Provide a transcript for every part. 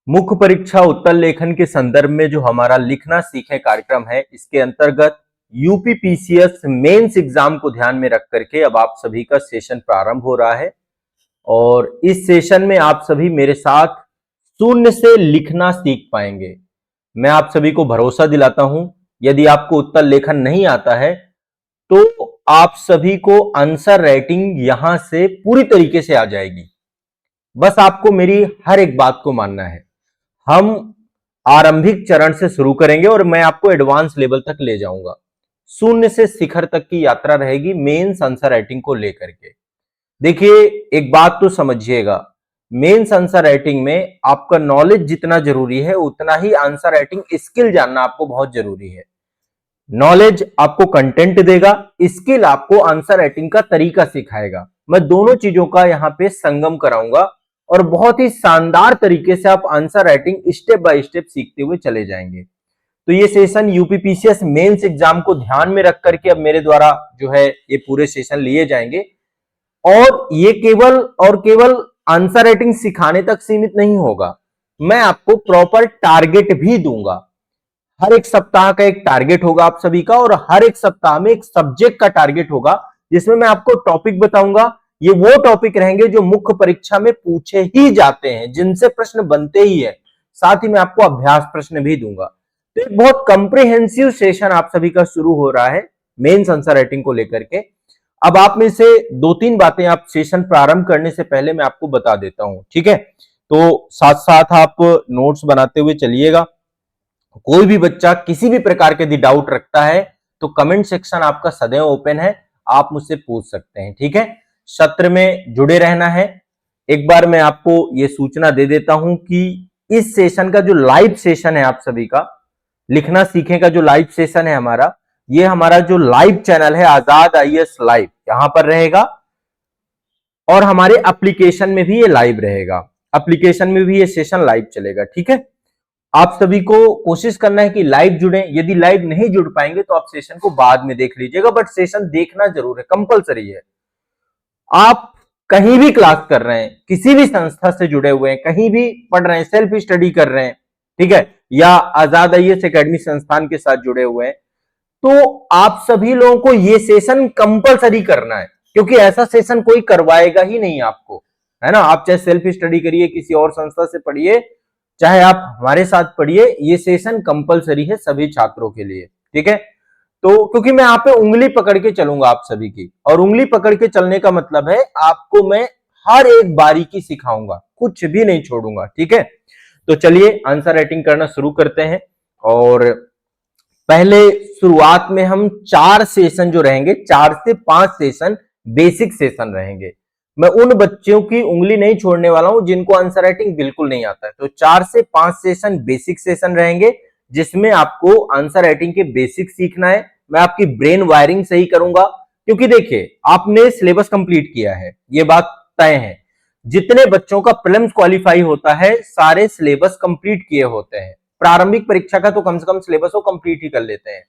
मुख्य परीक्षा उत्तर लेखन के संदर्भ में जो हमारा लिखना सीखें कार्यक्रम है, इसके अंतर्गत यूपी पीसीएस मेंस एग्जाम को ध्यान में रख करके अब आप सभी का सेशन प्रारंभ हो रहा है। और इस सेशन में आप सभी मेरे साथ शून्य से लिखना सीख पाएंगे। मैं आप सभी को भरोसा दिलाता हूं, यदि आपको उत्तर लेखन नहीं आता है तो आप सभी को आंसर राइटिंग यहां से पूरी तरीके से आ जाएगी। बस आपको मेरी हर एक बात को मानना है। हम आरंभिक चरण से शुरू करेंगे और मैं आपको एडवांस लेवल तक ले जाऊंगा। शून्य से शिखर तक की यात्रा रहेगी मेंस आंसर राइटिंग को लेकर के। देखिए, एक बात तो समझिएगा, मेंस आंसर राइटिंग में आपका नॉलेज जितना जरूरी है उतना ही आंसर राइटिंग स्किल जानना आपको बहुत जरूरी है। नॉलेज आपको कंटेंट देगा, स्किल आपको आंसर राइटिंग का तरीका सिखाएगा। मैं दोनों चीजों का यहां पे संगम कराऊंगा और बहुत ही शानदार तरीके से आप answer writing step by step सीखते हुए चले जाएंगे। तो ये सेशन यूपीपीसीएस मेंस एग्जाम को ध्यान में रख करके अब मेरे द्वारा जो है ये पूरे सेशन लिए जाएंगे। और ये केवल आंसर राइटिंग सिखाने तक सीमित नहीं होगा, मैं आपको प्रॉपर टारगेट भी दूंगा। हर एक सप्ताह का एक टारगेट होगा आप सभी का, और हर एक सप्ताह में एक सब्जेक्ट का टारगेट होगा जिसमें मैं आपको टॉपिक बताऊंगा। ये वो टॉपिक रहेंगे जो मुख्य परीक्षा में पूछे ही जाते हैं, जिनसे प्रश्न बनते ही है। साथ ही मैं आपको अभ्यास प्रश्न भी दूंगा। तो एक बहुत कंप्रिहेंसिव सेशन आप सभी का शुरू हो रहा है मेंस आंसर राइटिंग को लेकर के। अब आप में से दो तीन बातें आप सेशन प्रारंभ करने से पहले मैं आपको बता देता हूं, ठीक है? तो साथ साथ आप नोट्स बनाते हुए चलिएगा। कोई भी बच्चा किसी भी प्रकार के यदि डाउट रखता है तो कमेंट सेक्शन आपका सदैव ओपन है, आप मुझसे पूछ सकते हैं, ठीक है? सत्र में जुड़े रहना है। एक बार मैं आपको यह सूचना दे देता हूं कि इस सेशन का जो लाइव सेशन है आप सभी का, लिखना सीखें का जो लाइव सेशन है हमारा, ये हमारा जो लाइव चैनल है आजाद आईएएस लाइव, यहां पर रहेगा। और हमारे एप्लीकेशन में भी ये लाइव रहेगा, एप्लीकेशन में भी ये सेशन लाइव चलेगा, ठीक है? आप सभी को कोशिश करना है कि लाइव जुड़े। यदि लाइव नहीं जुड़ पाएंगे तो आप सेशन को बाद में देख लीजिएगा, बट सेशन देखना जरूर है, कंपलसरी है। आप कहीं भी क्लास कर रहे हैं, किसी भी संस्था से जुड़े हुए हैं, कहीं भी पढ़ रहे हैं, सेल्फ स्टडी कर रहे हैं, ठीक है, या आजाद आईएएस एकेडमी संस्थान के साथ जुड़े हुए हैं, तो आप सभी लोगों को यह सेशन कंपलसरी करना है, क्योंकि ऐसा सेशन कोई करवाएगा ही नहीं आपको, है ना? आप चाहे सेल्फ स्टडी करिए, किसी और संस्था से पढ़िए, चाहे आप हमारे साथ पढ़िए, ये सेशन कंपलसरी है सभी छात्रों के लिए, ठीक है? तो क्योंकि मैं आप पे उंगली पकड़ के चलूंगा आप सभी की, और उंगली पकड़ के चलने का मतलब है आपको मैं हर एक बारीकी सिखाऊंगा, कुछ भी नहीं छोड़ूंगा, ठीक है? तो चलिए आंसर राइटिंग करना शुरू करते हैं। और पहले शुरुआत में हम 4 सेशन जो रहेंगे, 4 से 5 सेशन बेसिक सेशन रहेंगे। मैं उन बच्चों की उंगली नहीं छोड़ने वाला हूं जिनको आंसर राइटिंग बिल्कुल नहीं आता है। तो 4 से 5 सेशन बेसिक सेशन रहेंगे, जिसमें आपको आंसर राइटिंग के बेसिक सीखना है। मैं आपकी ब्रेन वायरिंग सही करूंगा, क्योंकि देखिए आपने सिलेबस कंप्लीट किया है, ये बात तय है। जितने बच्चों का प्रीलिम्स क्वालिफाई होता है सारे सिलेबस कंप्लीट किए होते हैं। प्रारंभिक परीक्षा का तो कम से कम सिलेबस वो कंप्लीट ही कर लेते हैं।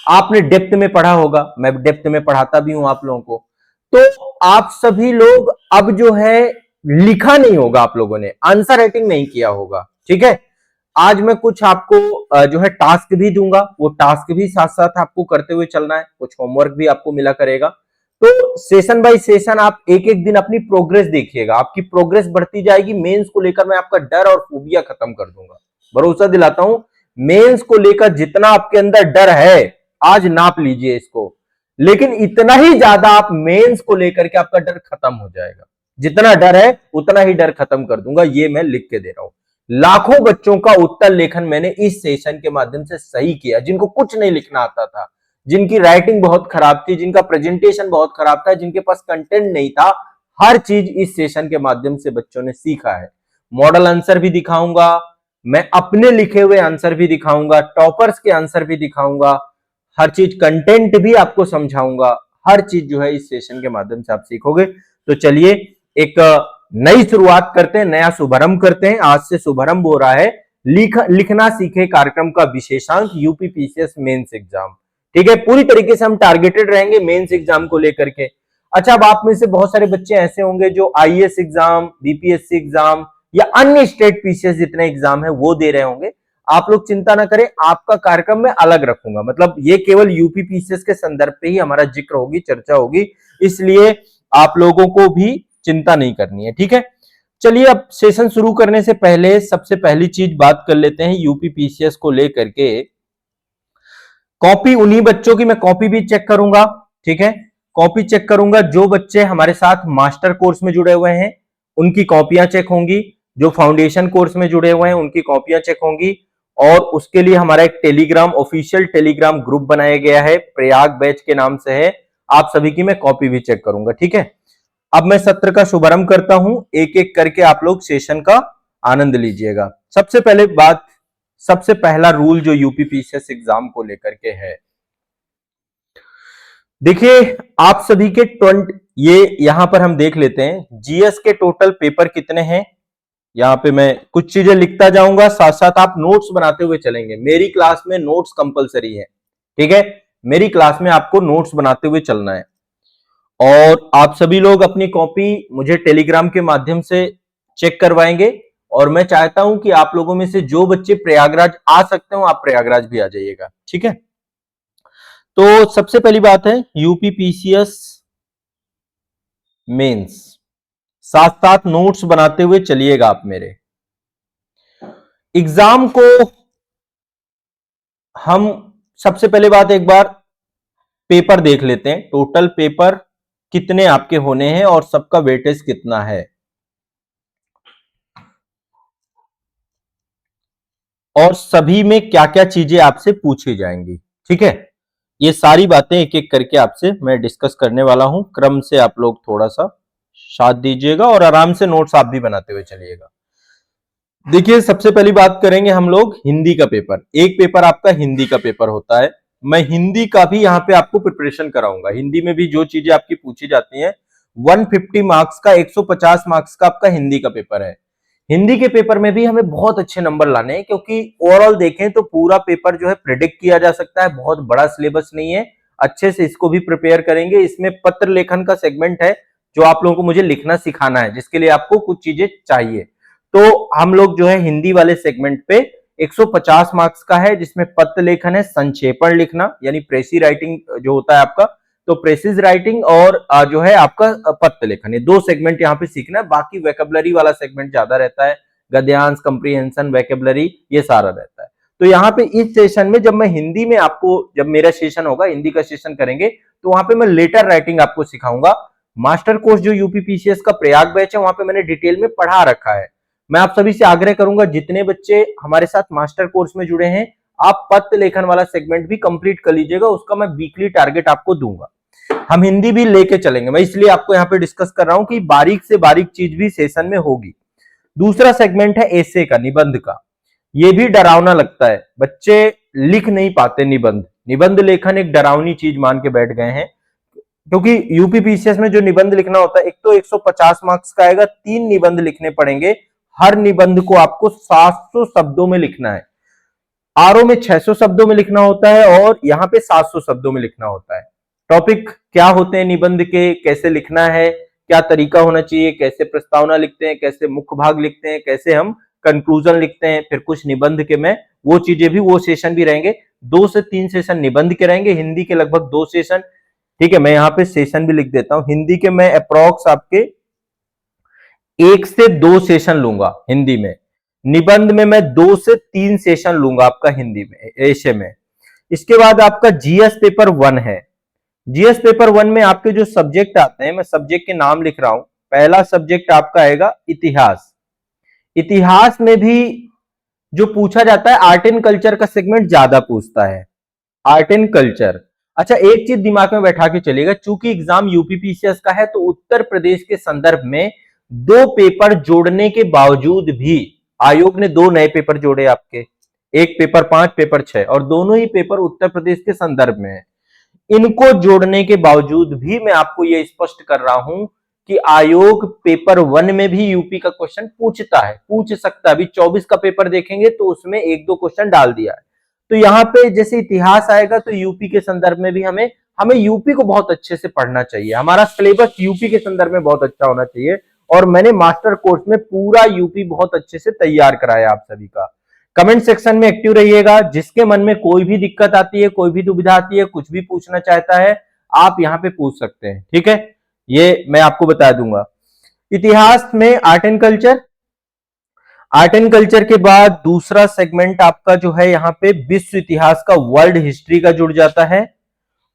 आपने डेप्थ में पढ़ा होगा, मैं डेप्थ में पढ़ाता भी हूं आप लोगों को। तो आप सभी लोग अब जो है लिखा नहीं होगा, आप लोगों ने आंसर राइटिंग नहीं किया होगा, ठीक है? आज मैं कुछ आपको जो है टास्क भी दूंगा, वो टास्क भी साथ साथ आपको करते हुए चलना है, कुछ होमवर्क भी आपको मिला करेगा। तो सेशन बाय सेशन आप एक एक दिन अपनी प्रोग्रेस देखिएगा, आपकी प्रोग्रेस बढ़ती जाएगी। मेंस को लेकर मैं आपका डर और फोबिया खत्म कर दूंगा, भरोसा दिलाता हूं। मेंस को लेकर जितना आपके अंदर डर है आज नाप लीजिए इसको, लेकिन इतना ही ज्यादा आप मेंस को लेकर के आपका डर खत्म हो जाएगा। जितना डर है उतना ही डर खत्म कर दूंगा, ये मैं लिख के दे रहा हूं। लाखों बच्चों का उत्तर लेखन मैंने इस सेशन के माध्यम से सही किया, जिनको कुछ नहीं लिखना आता था, जिनकी राइटिंग बहुत खराब थी, जिनका प्रेजेंटेशन बहुत खराब था, जिनके पास कंटेंट नहीं था, हर चीज इस सेशन के माध्यम से बच्चों ने सीखा है। मॉडल आंसर भी दिखाऊंगा, मैं अपने लिखे हुए आंसर भी दिखाऊंगा, टॉपर्स के आंसर भी दिखाऊंगा, हर चीज कंटेंट भी आपको समझाऊंगा। हर चीज जो है इस सेशन के माध्यम से आप सीखोगे। तो चलिए एक नई शुरुआत करते हैं, नया शुभारंभ करते हैं। आज से शुभारंभ हो रहा है लिखना सीखे कार्यक्रम का विशेषांक यूपीपीसीएस मेंस एग्जाम, ठीक है? पूरी तरीके से हम टारगेटेड रहेंगे मेंस एग्जाम को लेकर के। अच्छा, अब आप में से बहुत सारे बच्चे ऐसे होंगे जो आईएएस एग्जाम, बीपीएससी एग्जाम, या अन्य स्टेट पीसीएस जितने एग्जाम है वो दे रहे होंगे, आप लोग चिंता ना करें, आपका कार्यक्रम मैं अलग रखूंगा। मतलब ये केवल यूपी पीसीएस के संदर्भ पे ही हमारा जिक्र होगी, चर्चा होगी, इसलिए आप लोगों को भी चिंता नहीं करनी है, ठीक है। चलिए अब सेशन शुरू करने से पहले सबसे पहली चीज बात कर लेते हैं यूपी पीसीएस को लेकर के। कॉपी उन्हीं बच्चों की मैं कॉपी भी चेक करूंगा, ठीक है, कॉपी चेक करूंगा। जो बच्चे हमारे साथ मास्टर कोर्स में जुड़े हुए हैं उनकी कॉपियां चेक होंगी, जो फाउंडेशन कोर्स में जुड़े हुए हैं उनकी कॉपियां चेक होंगी। और उसके लिए हमारा एक टेलीग्राम, ऑफिशियल टेलीग्राम ग्रुप बनाया गया है, प्रयाग बैच के नाम से है, आप सभी की मैं कॉपी भी चेक करूंगा, ठीक है। अब मैं सत्र का शुभारंभ करता हूं, एक एक करके आप लोग सेशन का आनंद लीजिएगा। सबसे पहले बात, सबसे पहला रूल जो यूपी पीसीएस एग्जाम को लेकर के है, देखिए आप सभी के 20, ये यहां पर हम देख लेते हैं जीएस के टोटल पेपर कितने हैं। यहां पे मैं कुछ चीजें लिखता जाऊंगा, साथ साथ आप नोट्स बनाते हुए चलेंगे। मेरी क्लास में नोट्स कंपलसरी है, ठीक है, मेरी क्लास में आपको नोट्स बनाते हुए चलना है। और आप सभी लोग अपनी कॉपी मुझे टेलीग्राम के माध्यम से चेक करवाएंगे। और मैं चाहता हूं कि आप लोगों में से जो बच्चे प्रयागराज आ सकते हो आप प्रयागराज भी आ जाइएगा, ठीक है। तो सबसे पहली बात है यूपी पीसीएस मेंस, साथ साथ नोट्स बनाते हुए चलिएगा आप मेरे। एग्जाम को हम सबसे पहले बात एक बार पेपर देख लेते हैं, टोटल पेपर कितने आपके होने हैं और सबका वेटेज कितना है, और सभी में क्या क्या चीजें आपसे पूछी जाएंगी, ठीक है। ये सारी बातें एक एक करके आपसे मैं डिस्कस करने वाला हूं, क्रम से आप लोग थोड़ा सा साथ दीजिएगा और आराम से नोट्स आप भी बनाते हुए चलिएगा। देखिए सबसे पहली बात करेंगे हम लोग हिंदी का पेपर। एक पेपर आपका हिंदी का पेपर होता है, मैं हिंदी का भी यहां पे आपको प्रिपरेशन कराऊंगा। हिंदी में भी जो चीजें आपकी पूछी जाती हैं, 150 मार्क्स का, 150 मार्क्स का आपका हिंदी का पेपर है। हिंदी के पेपर में भी हमें बहुत अच्छे नंबर लाने हैं, क्योंकि ओवरऑल देखें तो पूरा पेपर जो है प्रिडिक्ट किया जा सकता है, बहुत बड़ा सिलेबस नहीं है, अच्छे से इसको भी प्रिपेयर करेंगे। इसमें पत्र लेखन का सेगमेंट है जो आप लोगों को मुझे लिखना सिखाना है, जिसके लिए आपको कुछ चीजें चाहिए। तो हम लोग जो है हिंदी वाले सेगमेंट पे 150 मार्क्स का है, जिसमें पत्र लेखन है, संक्षेपण लिखना यानी प्रेसी राइटिंग जो होता है आपका, तो प्रेसिज राइटिंग और जो है आपका पत्र लेखन, ये दो सेगमेंट यहाँ पे सीखना है। बाकी वेकेबलरी वाला सेगमेंट ज्यादा रहता है, गद्यांश, कंप्रीहेंशन, वेकेबलरी, ये सारा रहता है। तो यहाँ पे इस सेशन में जब मैं हिंदी में आपको, जब मेरा सेशन होगा हिंदी का सेशन करेंगे, तो वहां पे मैं लेटर राइटिंग आपको सिखाऊंगा। मास्टर कोर्स जो यूपी पीसीएस का प्रयाग बैच है वहां पे मैंने डिटेल में पढ़ा रखा है। मैं आप सभी से आग्रह करूंगा, जितने बच्चे हमारे साथ मास्टर कोर्स में जुड़े हैं, आप पत्र लेखन वाला सेगमेंट भी कंप्लीट कर लीजिएगा, उसका मैं वीकली टारगेट आपको दूंगा। हम हिंदी भी लेके चलेंगे, मैं इसलिए आपको यहाँ पे डिस्कस कर रहा हूं कि बारीक से बारीक चीज भी सेशन में होगी। दूसरा सेगमेंट है एसे का, निबंध का। ये भी डरावना लगता है, बच्चे लिख नहीं पाते निबंध, निबंध लेखन एक डरावनी चीज मान के बैठ गए हैं। क्योंकि यूपी पीसीएस में जो निबंध लिखना होता है, एक तो 150 मार्क्स का आएगा, 3 निबंध लिखने पड़ेंगे, हर निबंध को आपको 700 शब्दों में लिखना है। आरओ में 600 शब्दों में लिखना होता है और यहाँ पे 700 शब्दों में लिखना होता है। टॉपिक क्या होते हैं निबंध के, कैसे लिखना है, क्या तरीका होना चाहिए, कैसे प्रस्तावना लिखते हैं, कैसे मुख्य भाग लिखते हैं, कैसे हम कंक्लूजन लिखते हैं, फिर कुछ निबंध के में वो चीजें भी, वो सेशन भी रहेंगे। 2 से 3 सेशन निबंध के रहेंगे, हिंदी के लगभग 2 सेशन, ठीक है। मैं यहाँ पे सेशन भी लिख देता हूं, हिंदी के मैं अप्रोक्स आपके 1 से 2 सेशन लूंगा हिंदी में, निबंध में मैं 2 से 3 सेशन लूंगा आपका हिंदी में, ऐसे में। इसके बाद आपका जीएस पेपर 1 है। जीएस पेपर 1 में आपके जो सब्जेक्ट आते हैं, मैं सब्जेक्ट के नाम लिख रहा हूं। पहला सब्जेक्ट आपका आएगा इतिहास। इतिहास में भी जो पूछा जाता है, आर्ट एंड कल्चर का सेगमेंट ज्यादा पूछता है, आर्ट एंड कल्चर। अच्छा एक चीज दिमाग में बैठा के चलिएगा, चूंकि एग्जाम यूपी पीसीएस का है, तो उत्तर प्रदेश के संदर्भ में 2 पेपर जोड़ने के बावजूद भी आयोग ने 2 नए पेपर जोड़े आपके, एक पेपर 5, पेपर 6, और दोनों ही पेपर उत्तर प्रदेश के संदर्भ में है। इनको जोड़ने के बावजूद भी मैं आपको यह स्पष्ट कर रहा हूं कि आयोग पेपर 1 में भी यूपी का क्वेश्चन पूछता है, पूछ सकता है। अभी 24 का पेपर देखेंगे तो उसमें 1-2 क्वेश्चन डाल दिया है। तो यहाँ पे जैसे इतिहास आएगा तो यूपी के संदर्भ में भी हमें यूपी को बहुत अच्छे से पढ़ना चाहिए, हमारा सिलेबस यूपी के संदर्भ में बहुत अच्छा होना चाहिए। और मैंने मास्टर कोर्स में पूरा यूपी बहुत अच्छे से तैयार कराया आप सभी का। कमेंट सेक्शन में एक्टिव रहिएगा, जिसके मन में कोई भी दिक्कत आती है, कोई भी दुविधा आती है, कुछ भी पूछना चाहता है, आप यहाँ पे पूछ सकते हैं, ठीक है। ये मैं आपको बता दूंगा। इतिहास में art and culture, art and culture के बाद दूसरा सेगमेंट आपका जो है यहाँ पे विश्व इतिहास का, वर्ल्ड हिस्ट्री का जुड़ जाता है।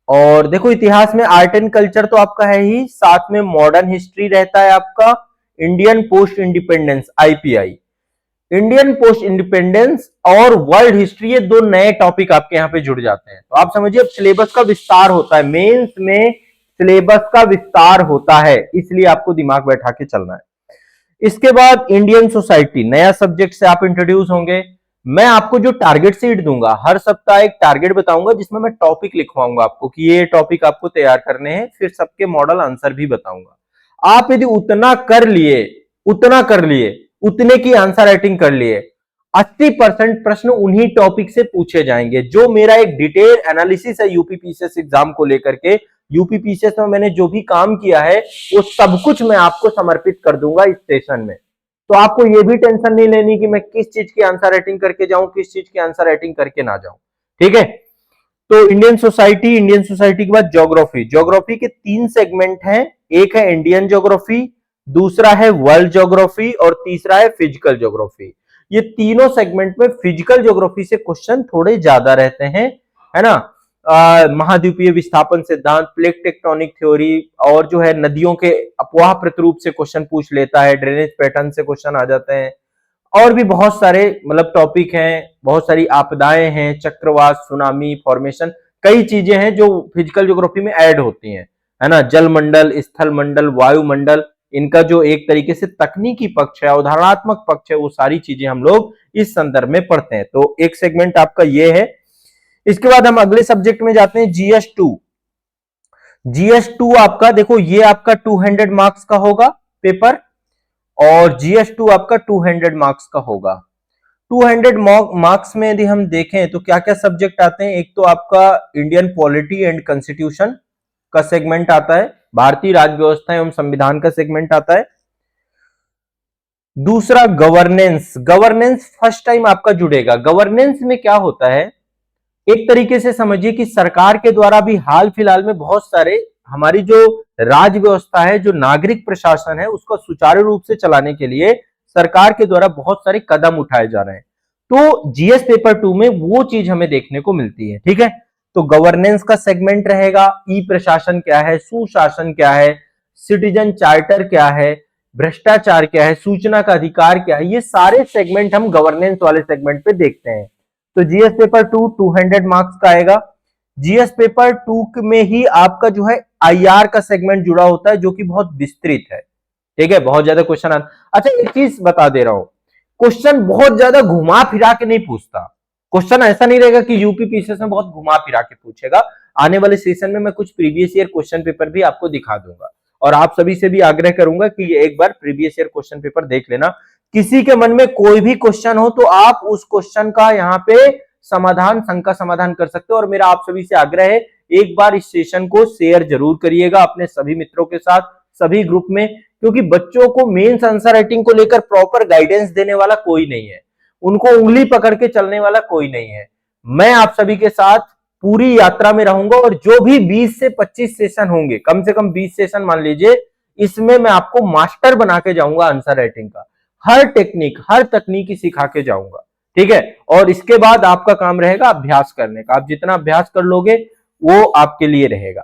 और देखो इतिहास में आर्ट एंड कल्चर तो आपका है ही, साथ में मॉडर्न हिस्ट्री रहता है आपका, Indian post independence IPI, Indian post independence और वर्ल्ड हिस्ट्री, ये दो नए टॉपिक आपके यहाँ पे जुड़ जाते हैं। तो आप समझिए अब सिलेबस का विस्तार होता है, मेंस में सिलेबस का विस्तार होता है, इसलिए आपको दिमाग बैठा के चलना है। इसके बाद इंडियन सोसाइटी, नया सब्जेक्ट से आप इंट्रोड्यूस होंगे। मैं आपको जो टारगेट शीट दूंगा, हर सप्ताह एक टारगेट बताऊंगा जिसमें मैं टॉपिक लिखवाऊंगा आपको कि ये टॉपिक आपको तैयार करने हैं, फिर सबके मॉडल आंसर भी बताऊंगा। आप यदि उतना कर लिए, उतने की आंसर राइटिंग कर लिए, 80% प्रश्न उन्हीं टॉपिक से पूछे जाएंगे। जो मेरा एक डिटेल एनालिसिस है यूपीपीसीएस एग्जाम को लेकर के, यूपीपीसीएस में मैंने जो भी काम किया है वो सब कुछ मैं आपको समर्पित कर दूंगा इस सेशन में। तो आपको ये भी टेंशन नहीं लेनी कि मैं किस चीज की आंसर राइटिंग करके जाऊं, किस चीज की आंसर राइटिंग करके ना जाऊं, ठीक है। तो इंडियन सोसाइटी के बाद ज्योग्राफी के 3 सेगमेंट हैं। एक है इंडियन ज्योग्राफी, दूसरा है वर्ल्ड ज्योग्राफी और तीसरा है फिजिकल ज्योग्राफी। ये तीनों सेगमेंट में फिजिकल ज्योग्राफी से क्वेश्चन थोड़े ज्यादा रहते हैं, है ना। महाद्वीपीय विस्थापन सिद्धांत, प्लेट टेक्टोनिक थ्योरी, और जो है नदियों के अपवाह प्रतिरूप से क्वेश्चन पूछ लेता है, ड्रेनेज पैटर्न से क्वेश्चन आ जाते हैं, और भी बहुत सारे मतलब टॉपिक हैं, बहुत सारी आपदाएं हैं, चक्रवात, सुनामी, फॉर्मेशन, कई चीजें हैं जो फिजिकल ज्योग्राफी में ऐड होती हैं, है ना। जल मंडल, स्थल मंडल, वायुमंडल, इनका जो एक तरीके से तकनीकी पक्ष है, उदाहरणात्मक पक्ष है, वो सारी चीजें हम लोग इस संदर्भ में पढ़ते हैं। तो एक सेगमेंट आपका ये है। इसके बाद हम अगले सब्जेक्ट में जाते हैं, जीएस2 आपका देखो, ये आपका 200 मार्क्स का होगा पेपर, और जीएस2 आपका 200 मार्क्स का होगा। 200 मार्क्स में यदि हम देखें तो क्या क्या सब्जेक्ट आते हैं, एक तो आपका इंडियन पॉलिटी एंड कॉन्स्टिट्यूशन का सेगमेंट आता है, भारतीय राज्य व्यवस्था एवं संविधान का सेगमेंट आता है। दूसरा गवर्नेंस फर्स्ट टाइम आपका जुड़ेगा। गवर्नेंस में क्या होता है, एक तरीके से समझिए कि सरकार के द्वारा भी हाल फिलहाल में बहुत सारे, हमारी जो राज्य व्यवस्था है, जो नागरिक प्रशासन है, उसको सुचारू रूप से चलाने के लिए सरकार के द्वारा बहुत सारे कदम उठाए जा रहे हैं। तो जीएस पेपर 2 में वो चीज हमें देखने को मिलती है, ठीक है। तो गवर्नेंस का सेगमेंट रहेगा, ई प्रशासन क्या है, सुशासन क्या है, सिटीजन चार्टर क्या है, भ्रष्टाचार क्या है, सूचना का अधिकार क्या है, ये सारे सेगमेंट हम गवर्नेंस वाले सेगमेंट पे देखते हैं। तो जीएस पेपर 2 200 मार्क्स का आएगा। जीएस पेपर 2 में ही आपका जो है आईआर का सेगमेंट जुड़ा होता है, जो कि बहुत विस्तृत है, ठीक है, बहुत ज्यादा क्वेश्चन। अच्छा एक चीज बता दे रहा हूं, क्वेश्चन बहुत ज्यादा घुमा फिरा के नहीं पूछता। क्वेश्चन ऐसा नहीं रहेगा कि यूपीपीसीएस में बहुत घुमा फिरा के पूछेगा। आने वाले सेशन में मैं कुछ प्रीवियस ईयर क्वेश्चन पेपर भी आपको दिखा दूंगा, और आप सभी से भी आग्रह करूंगा कि एक बार प्रीवियस ईयर क्वेश्चन पेपर देख लेना। किसी के मन में कोई भी क्वेश्चन हो तो आप उस क्वेश्चन का यहाँ पे समाधान, शंका समाधान कर सकते हो। और मेरा आप सभी से आग्रह है, एक बार इस सेशन को शेयर जरूर करिएगा अपने सभी मित्रों के साथ, सभी ग्रुप में, क्योंकि बच्चों को मेंस आंसर राइटिंग को लेकर प्रॉपर गाइडेंस देने वाला कोई नहीं है, उनको उंगली पकड़ के चलने वाला कोई नहीं है। मैं आप सभी के साथ पूरी यात्रा में रहूंगा, और जो भी 20 से 25 सेशन होंगे, कम से कम 20 सेशन मान लीजिए, इसमें मैं आपको मास्टर बना के जाऊंगा आंसर राइटिंग का, हर टेक्निक, हर तकनीकी सिखा के जाऊंगा, ठीक है। और इसके बाद आपका काम रहेगा अभ्यास करने का, आप जितना अभ्यास कर लोगे वो आपके लिए रहेगा।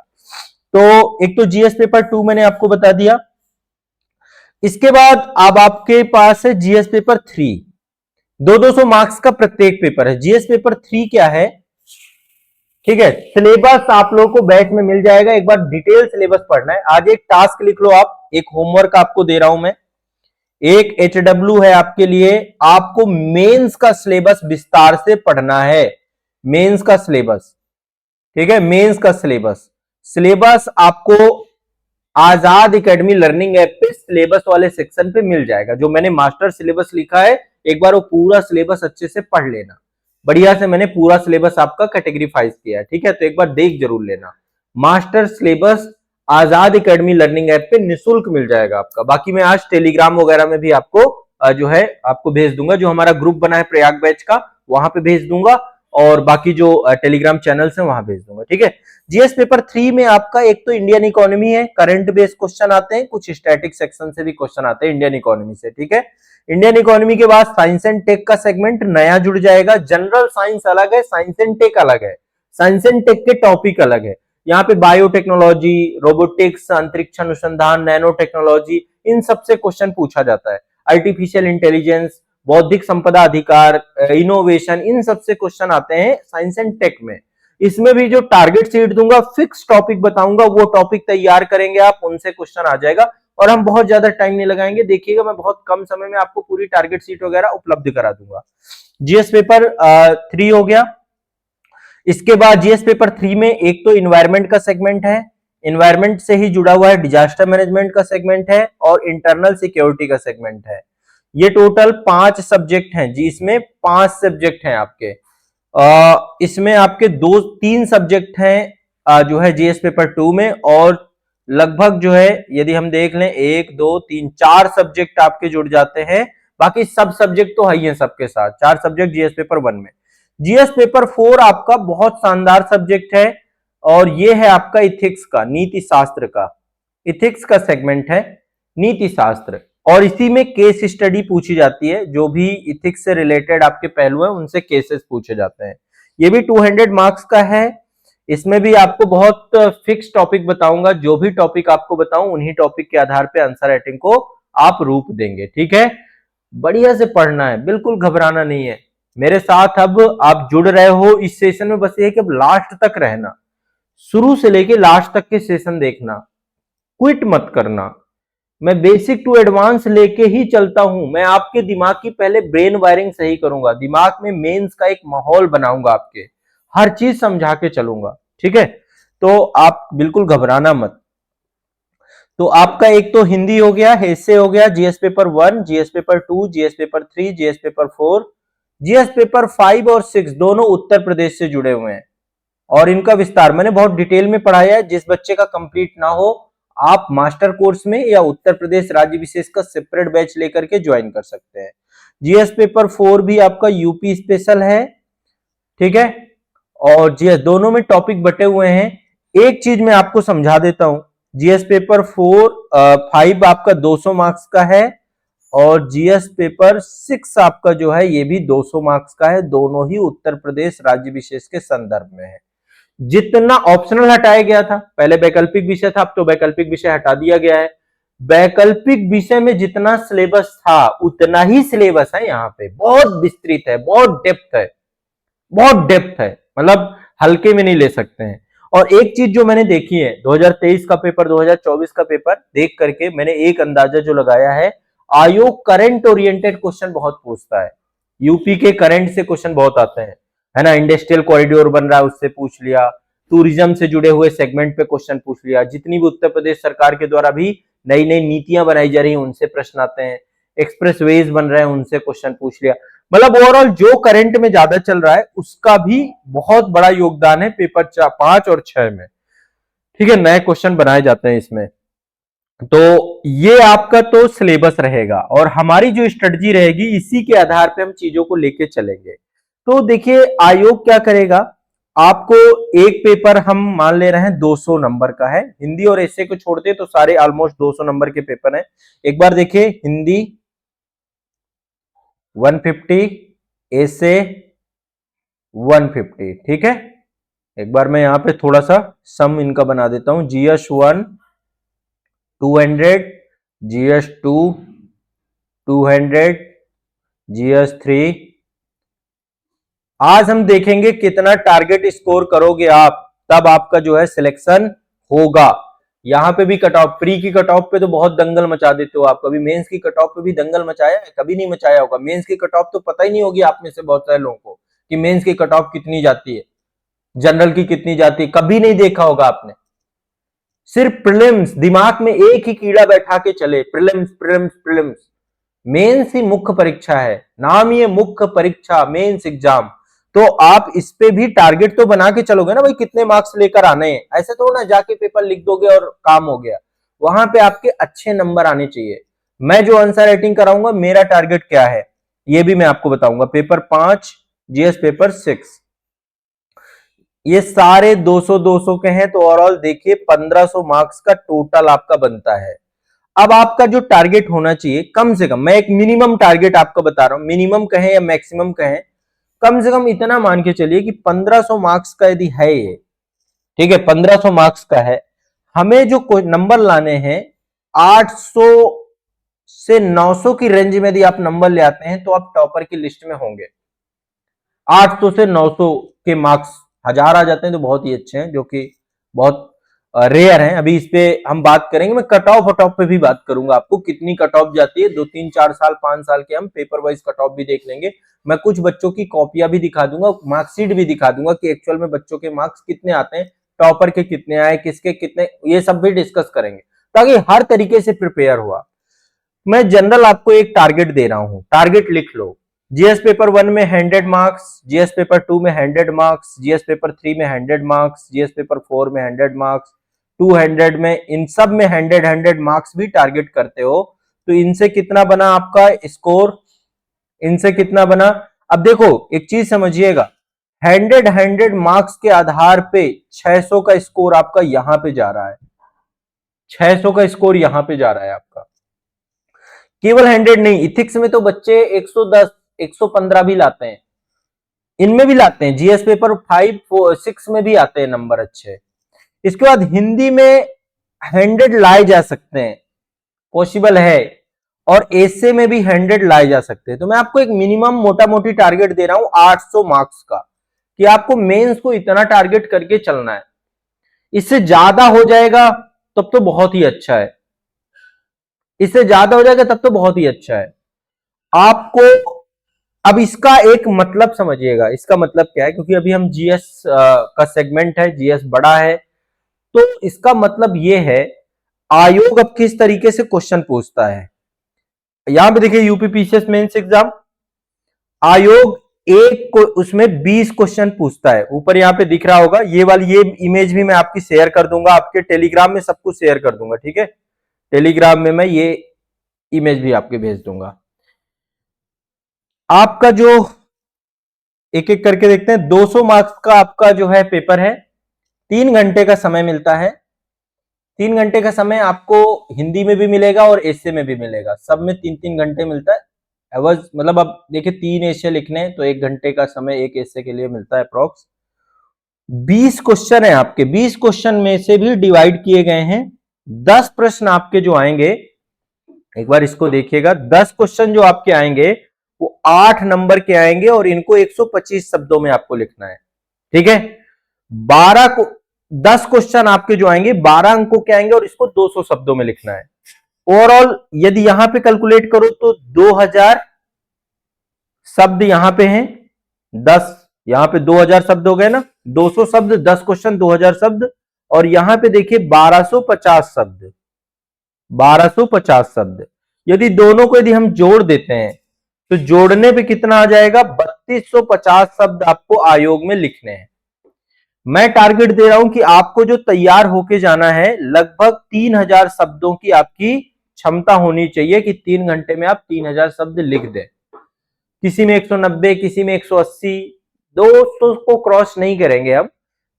तो एक तो जीएस पेपर 2 मैंने आपको बता दिया। इसके बाद अब आपके पास है जीएस पेपर 3, 200 मार्क्स का प्रत्येक पेपर है। जीएस पेपर 3 क्या है, ठीक है, सिलेबस आप लोगों को बैच में मिल जाएगा, एक बार डिटेल सिलेबस पढ़ना है। आज एक टास्क लिख लो आप, एक होमवर्क आपको दे रहा हूं मैं, एक HW है आपके लिए, आपको मेंस का सिलेबस विस्तार से पढ़ना है, मेंस का सिलेबस, ठीक है, मेंस का सिलेबस आपको आजाद एकेडमी लर्निंग ऐप पे सिलेबस वाले सेक्शन पे मिल जाएगा। जो मैंने मास्टर सिलेबस लिखा है, एक बार वो पूरा सिलेबस अच्छे से पढ़ लेना, बढ़िया से मैंने पूरा सिलेबस आपका कैटेगरीफाइज किया है, ठीक है, तो एक बार देख जरूर लेना। मास्टर सिलेबस आजाद एकेडमी लर्निंग ऐप पे निःशुल्क मिल जाएगा आपका। बाकी मैं आज टेलीग्राम वगैरह में भी आपको जो है आपको भेज दूंगा, जो हमारा ग्रुप बना है प्रयाग बैच का वहां पे भेज दूंगा, और बाकी जो टेलीग्राम चैनल्स हैं वहां भेज दूंगा, ठीक है। जीएस पेपर 3 में आपका एक तो इंडियन इकोनॉमी है, करंट बेस्ड क्वेश्चन आते हैं, कुछ स्टैटिक सेक्शन से भी क्वेश्चन आते हैं इंडियन इकोनॉमी से, ठीक है। इंडियन इकोनॉमी के बाद साइंस एंड टेक का सेगमेंट नया जुड़ जाएगा। जनरल साइंस अलग है, साइंस एंड टेक अलग है, साइंस एंड टेक के टॉपिक अलग है। यहाँ पे बायोटेक्नोलॉजी, रोबोटिक्स, अंतरिक्ष अनुसंधान, नैनो टेक्नोलॉजी, इन सबसे क्वेश्चन पूछा जाता है। आर्टिफिशियल इंटेलिजेंस, बौद्धिक संपदा अधिकार, इनोवेशन, इन सबसे क्वेश्चन आते हैं साइंस एंड टेक में। इसमें भी जो टारगेट सीट दूंगा, फिक्स टॉपिक बताऊंगा, वो टॉपिक तैयार करेंगे आप, उनसे क्वेश्चन आ जाएगा, और हम बहुत ज्यादा टाइम नहीं लगाएंगे। देखिएगा मैं बहुत कम समय में आपको पूरी टारगेट सीट वगैरह उपलब्ध करा दूंगा। जीएस पेपर 3 हो गया। इसके बाद जीएस पेपर 3 में एक तो इन्वायरमेंट का सेगमेंट है, इन्वायरमेंट से ही जुड़ा हुआ है डिजास्टर मैनेजमेंट का सेगमेंट है, और इंटरनल सिक्योरिटी का सेगमेंट है। ये टोटल 5 सब्जेक्ट हैं जी, इसमें 5 सब्जेक्ट हैं आपके। इसमें आपके 2-3 सब्जेक्ट हैं जो है जीएस पेपर 2 में, और लगभग जो है यदि हम देख लें 1 2 3 4 सब्जेक्ट आपके जुड़ जाते हैं। बाकी सब सब्जेक्ट तो है ही है सबके साथ, 4 सब्जेक्ट जीएस पेपर 1 में। जीएस पेपर 4 आपका बहुत शानदार सब्जेक्ट है, और ये है आपका इथिक्स का, नीति शास्त्र का, इथिक्स का सेगमेंट है नीति शास्त्र, और इसी में केस स्टडी पूछी जाती है। जो भी इथिक्स से रिलेटेड आपके पहलू हैं उनसे केसेस पूछे जाते हैं। ये भी 200 मार्क्स का है। इसमें भी आपको बहुत फिक्स टॉपिक बताऊंगा, जो भी टॉपिक आपको बताऊं उन्हीं टॉपिक के आधार पे आंसर राइटिंग को आप रूप देंगे, ठीक है। बढ़िया से पढ़ना है, बिल्कुल घबराना नहीं है मेरे साथ। अब आप जुड़ रहे हो इस सेशन में, बस ये है कि अब लास्ट तक रहना, शुरू से लेके लास्ट तक के सेशन देखना, क्विट मत करना। मैं बेसिक टू एडवांस लेके ही चलता हूं। मैं आपके दिमाग की पहले ब्रेन वायरिंग सही करूंगा, दिमाग में मेंस का एक माहौल बनाऊंगा, आपके हर चीज समझा के चलूंगा, ठीक है। तो आप बिल्कुल घबराना मत। तो आपका एक तो हिंदी हो गया, एसे हो गया, GS paper 1, GS paper 2, GS paper 3, GS paper 4, GS paper 5 और 6 दोनों उत्तर प्रदेश से जुड़े हुए हैं, और इनका विस्तार मैंने बहुत डिटेल में पढ़ाया है। जिस बच्चे का कंप्लीट ना हो, आप मास्टर कोर्स में या उत्तर प्रदेश राज्य विशेष का सेपरेट बैच लेकर के ज्वाइन कर सकते हैं। जीएस पेपर 4 भी आपका यूपी स्पेशल है, ठीक है, और जीएस दोनों में टॉपिक बटे हुए हैं। एक चीज मैं आपको समझा देता हूं, जीएस पेपर 5 आपका 200 मार्क्स का है, और जीएस पेपर 6 आपका जो है ये भी 200 मार्क्स का है। दोनों ही उत्तर प्रदेश राज्य विशेष के संदर्भ में है। जितना ऑप्शनल हटाया गया था, पहले वैकल्पिक विषय था, अब तो वैकल्पिक विषय हटा दिया गया है। वैकल्पिक विषय में जितना सिलेबस था उतना ही सिलेबस है यहाँ पे, बहुत विस्तृत है, बहुत डेप्थ है, बहुत डेप्थ है, मतलब हल्के में नहीं ले सकते हैं। और एक चीज जो मैंने देखी है, 2023 का पेपर, 2024 का पेपर देख करके मैंने एक अंदाजा जो लगाया है, आयोग करंट ओरिएंटेड क्वेश्चन बहुत पूछता है। यूपी के करंट से क्वेश्चन बहुत आते हैं, है ना। इंडस्ट्रियल कॉरिडोर बन रहा है, उससे पूछ लिया, टूरिज्म से जुड़े हुए सेगमेंट पे क्वेश्चन पूछ लिया, जितनी भी उत्तर प्रदेश सरकार के द्वारा भी नई नई नीतियां बनाई जा रही हैं उनसे प्रश्न आते हैं, एक्सप्रेसवेज बन रहे हैं उनसे क्वेश्चन पूछ लिया। मतलब ओवरऑल जो करंट में ज्यादा चल रहा है उसका भी बहुत बड़ा योगदान है पेपर 5 और 6 में, ठीक है। नए क्वेश्चन बनाए जाते हैं इसमें। तो ये आपका तो सिलेबस रहेगा, और हमारी जो स्ट्रेटजी रहेगी इसी के आधार पे हम चीजों को लेके चलेंगे। तो देखिए आयोग क्या करेगा, आपको एक पेपर हम मान ले रहे हैं 200 नंबर का है, हिंदी और ऐसे को छोड़ते तो सारे ऑलमोस्ट 200 नंबर के पेपर हैं। एक बार देखिए, हिंदी 150, ऐसे 150, ठीक है। एक बार मैं यहां पे थोड़ा सा सम इनका बना देता हूं। GS 1 200, GS 2 200, GS 3। आज हम देखेंगे कितना टारगेट स्कोर करोगे आप, तब आपका जो है सिलेक्शन होगा। यहां पे भी कट ऑफ, प्री की कट ऑफ पे तो बहुत दंगल मचा देते हो आप, कभी मेंस की कट ऑफ पे भी दंगल मचाया है? कभी नहीं मचाया होगा। मेंस की कट ऑफ तो पता ही नहीं होगी आप में से बहुत सारे लोगों को कि मेंस की कट ऑफ कितनी जाती है, जनरल की कितनी जाती है, कभी नहीं देखा होगा आपने। सिर्फ प्रीलिम्स, दिमाग में एक ही कीड़ा बैठा के चले, प्रीलिम्स प्रीलिम्स प्रीलिम्स। मेंस ही मुख्य परीक्षा है, नाम ही मुख्य परीक्षा, मेंस एग्जाम। तो आप इस पे भी टारगेट तो बना के चलोगे ना भाई, कितने मार्क्स लेकर आने हैं। ऐसे तो ना जाके पेपर लिख दोगे और काम हो गया। वहां पे आपके अच्छे नंबर आने चाहिए। मैं जो आंसर राइटिंग कराऊंगा, मेरा टारगेट क्या है ये भी मैं आपको बताऊंगा। पेपर 5, जीएस पेपर 6, ये सारे 200-200 के हैं, तो ओवरऑल देखिए 1500 मार्क्स का टोटल आपका बनता है। अब आपका जो टारगेट होना चाहिए कम से कम, मैं एक मिनिमम टारगेट आपको बता रहा हूं, मिनिमम कहें या मैक्सिमम कहें, कम से कम इतना मान के चलिए कि 1500 मार्क्स का यदि है ये, ठीक है, 1500 मार्क्स का है, हमें जो नंबर लाने हैं 800 से 900 की रेंज में यदि आप नंबर ले आते हैं तो आप टॉपर की लिस्ट में होंगे। 800 से 900 के मार्क्स 1000 आ जाते हैं तो बहुत ही अच्छे हैं, जो कि बहुत रेयर है। अभी इस पे हम बात करेंगे, मैं कट ऑफ पे भी बात करूंगा, आपको कितनी कट ऑफ जाती है, 2-3-4 साल 5 साल के हम पेपर वाइज कट ऑफ भी देख लेंगे। मैं कुछ बच्चों की कॉपियां भी दिखा दूंगा, मार्कशीट भी दिखा दूंगा कि एक्चुअल में बच्चों के मार्क्स कितने आते हैं, टॉपर के कितने आए, किसके कितने, ये सब भी डिस्कस करेंगे ताकि हर तरीके से प्रिपेयर हुआ। मैं जनरल आपको एक टारगेट दे रहा हूं, टारगेट लिख लो। जीएस पेपर 1 में 100 मार्क्स, जीएस पेपर 2 में 100 मार्क्स, जीएस पेपर 3 में 100 मार्क्स, जीएस पेपर 4 में 100 मार्क्स, 200 में, इन सब में 100 मार्क्स भी टारगेट करते हो तो इनसे कितना बना आपका स्कोर, इनसे कितना बना। अब देखो एक चीज समझिएगा, 100 मार्क्स के आधार पे 600 का स्कोर आपका यहां पे जा रहा है, 600 का स्कोर यहां पे जा रहा है आपका। केवल 100 नहीं, इथिक्स में तो बच्चे 110 115 भी लाते हैं, इनमें भी लाते हैं, जीएस पेपर 5 6 में भी आते हैं नंबर अच्छे। इसके बाद हिंदी में 100 लाए जा सकते हैं, पॉसिबल है, और एसे में भी 100 लाए जा सकते हैं। तो मैं आपको एक मिनिमम मोटा मोटी टारगेट दे रहा हूं 800 मार्क्स का, कि आपको मेंस को इतना टारगेट करके चलना है। इससे ज्यादा हो जाएगा तब तो बहुत ही अच्छा है, इससे ज्यादा हो जाएगा तब तो बहुत ही अच्छा है आपको। अब इसका एक मतलब समझिएगा, इसका मतलब क्या है, क्योंकि अभी हम जीएस का सेगमेंट है, जीएस बड़ा है, तो इसका मतलब यह है आयोग अब किस तरीके से क्वेश्चन पूछता है। यहां पे देखिए यूपी पीसीएस मेंस एग्जाम, आयोग एक को उसमें 20 क्वेश्चन पूछता है। ऊपर यहां पे दिख रहा होगा, ये वाली ये इमेज भी मैं आपकी शेयर कर दूंगा, आपके टेलीग्राम में सब कुछ शेयर कर दूंगा, ठीक है, टेलीग्राम में मैं ये इमेज भी आपके भेज दूंगा। आपका जो एक एक करके देखते हैं, 200 मार्क्स का आपका जो है पेपर है, 3 घंटे का समय मिलता है। 3 घंटे का समय आपको हिंदी में भी मिलेगा और एसे में भी मिलेगा, सब में 3-3 घंटे मिलता है। एवज मतलब अब देखिए 3 एसे लिखने तो 1 घंटे का समय एक एसे के लिए मिलता है अप्रोक्स। 20 क्वेश्चन है आपके, 20 क्वेश्चन में से भी डिवाइड किए गए हैं। 10 प्रश्न आपके जो आएंगे, एक बार इसको देखिएगा, 10 क्वेश्चन जो आपके आएंगे वो 8 नंबर के आएंगे और इनको 125 शब्दों में आपको लिखना है, ठीक है। 10 क्वेश्चन आपके जो आएंगे 12 अंकों के आएंगे और इसको 200 शब्दों में लिखना है। ओवरऑल यदि यहां पे कैलकुलेट करो तो 2000 शब्द यहां पे हैं, 10 यहां पे 2000 शब्द हो गए ना, 200 शब्द, 10 क्वेश्चन, 2000 शब्द, और यहां पे देखिए 1250 शब्द, 1250 शब्द। यदि दोनों को यदि हम जोड़ देते हैं तो जोड़ने पे कितना आ जाएगा, 3250 शब्द आपको आयोग में लिखने हैं। मैं टारगेट दे रहा हूं कि आपको जो तैयार होके जाना है लगभग 3000 शब्दों की आपकी क्षमता होनी चाहिए कि 3 घंटे में आप 3000 शब्द लिख दें। किसी में 190, किसी में 180, 200 को क्रॉस नहीं करेंगे हम,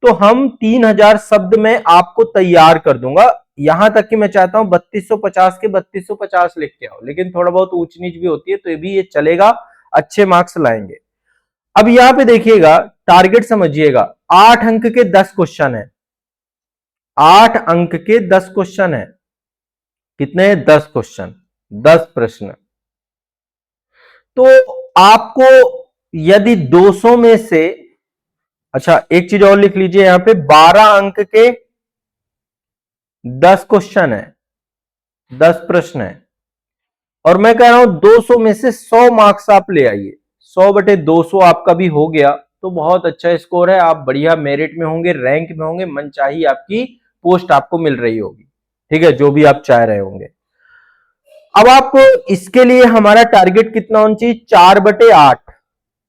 तो हम 3000 शब्द में आपको तैयार कर दूंगा। यहां तक कि मैं चाहता हूं 3250 के 3250 लिख के आओ, लेकिन थोड़ा बहुत ऊंच नीच भी होती है तो ये भी ये चलेगा, अच्छे मार्क्स लाएंगे। अब यहां पे देखिएगा, टारगेट समझिएगा, 8 अंक के 10 क्वेश्चन है, 8 अंक के 10 क्वेश्चन है, कितने, 10 क्वेश्चन, 10 प्रश्न। तो आपको यदि 200 में से, अच्छा एक चीज और लिख लीजिए, यहां पे 12 अंक के 10 क्वेश्चन है, 10 प्रश्न है, और मैं कह रहा हूं 200 में से 100 मार्क्स आप ले आइए, 100/200 आपका भी हो गया तो बहुत अच्छा स्कोर है, आप बढ़िया मेरिट में होंगे, रैंक में होंगे, मनचाही आपकी पोस्ट आपको मिल रही होगी, ठीक है, जो भी आप चाह रहे होंगे। अब आपको इसके लिए हमारा टारगेट कितना होना चाहिए, 4/8,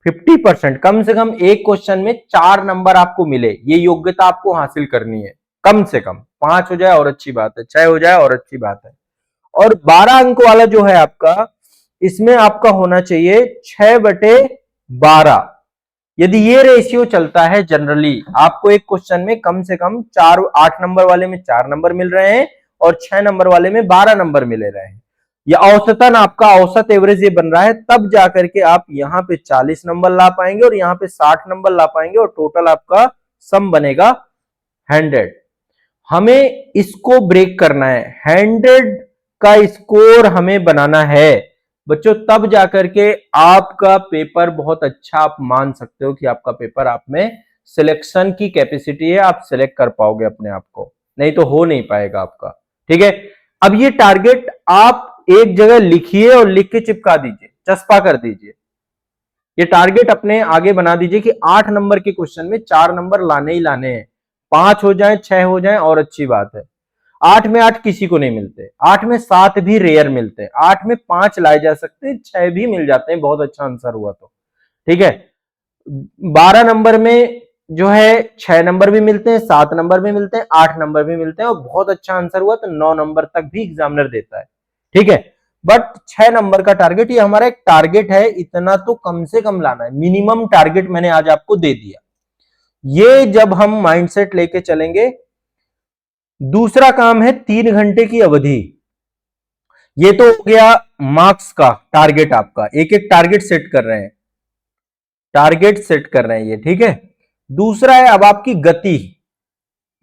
50%, कम से कम एक क्वेश्चन में 4 नंबर आपको मिले, ये योग्यता आपको हासिल करनी है। कम से कम 5 हो जाए और अच्छी बात है, 6 हो जाए और अच्छी बात है। और 12 अंक वाला जो है आपका, इसमें आपका होना चाहिए 6/12। यदि ये रेशियो चलता है, जनरली आपको एक क्वेश्चन में कम से कम 8 नंबर वाले में 4 नंबर मिल रहे हैं और 6 नंबर वाले में 12 नंबर मिले रहे हैं, या औसतन आपका औसत एवरेज ये बन रहा है, तब जाकर के आप यहां पे 40 नंबर ला पाएंगे और यहां पे 60 नंबर ला पाएंगे और टोटल आपका सम बनेगा 100। हमें इसको ब्रेक करना है, 100 का स्कोर हमें बनाना है बच्चों, तब जाकर के आपका पेपर बहुत अच्छा, आप मान सकते हो कि आपका पेपर, आप में सिलेक्शन की कैपेसिटी है, आप सिलेक्ट कर पाओगे अपने आप को, नहीं तो हो नहीं पाएगा आपका। ठीक है, अब ये टारगेट आप एक जगह लिखिए और लिख के चिपका दीजिए, चस्पा कर दीजिए। ये टारगेट अपने आगे बना दीजिए कि 8 नंबर के क्वेश्चन में 4 नंबर लाने ही लाने हैं, 5 हो जाए 6 हो जाए और अच्छी बात है। 8 में 8 किसी को नहीं मिलते, 8 में 7 भी रेयर मिलते हैं, 8 में 5 लाए जा सकते हैं, 6 भी मिल जाते हैं, बहुत अच्छा आंसर हुआ तो। ठीक है, 12 नंबर में जो है 6 नंबर भी मिलते हैं, 7 नंबर भी मिलते हैं, 8 नंबर भी मिलते हैं, और बहुत अच्छा आंसर हुआ तो 9 नंबर तक भी एग्जामिनर देता है। ठीक है, बट 6 नंबर का टारगेट, ये हमारा एक टारगेट है, इतना तो कम से कम लाना है, मिनिमम टारगेट मैंने आज आपको दे दिया। ये जब हम माइंडसेट लेके चलेंगे, दूसरा काम है 3 घंटे की अवधि। ये तो हो गया मार्क्स का टारगेट, आपका एक एक टारगेट सेट कर रहे हैं, टारगेट सेट कर रहे हैं ये। ठीक है, दूसरा है अब आपकी गति,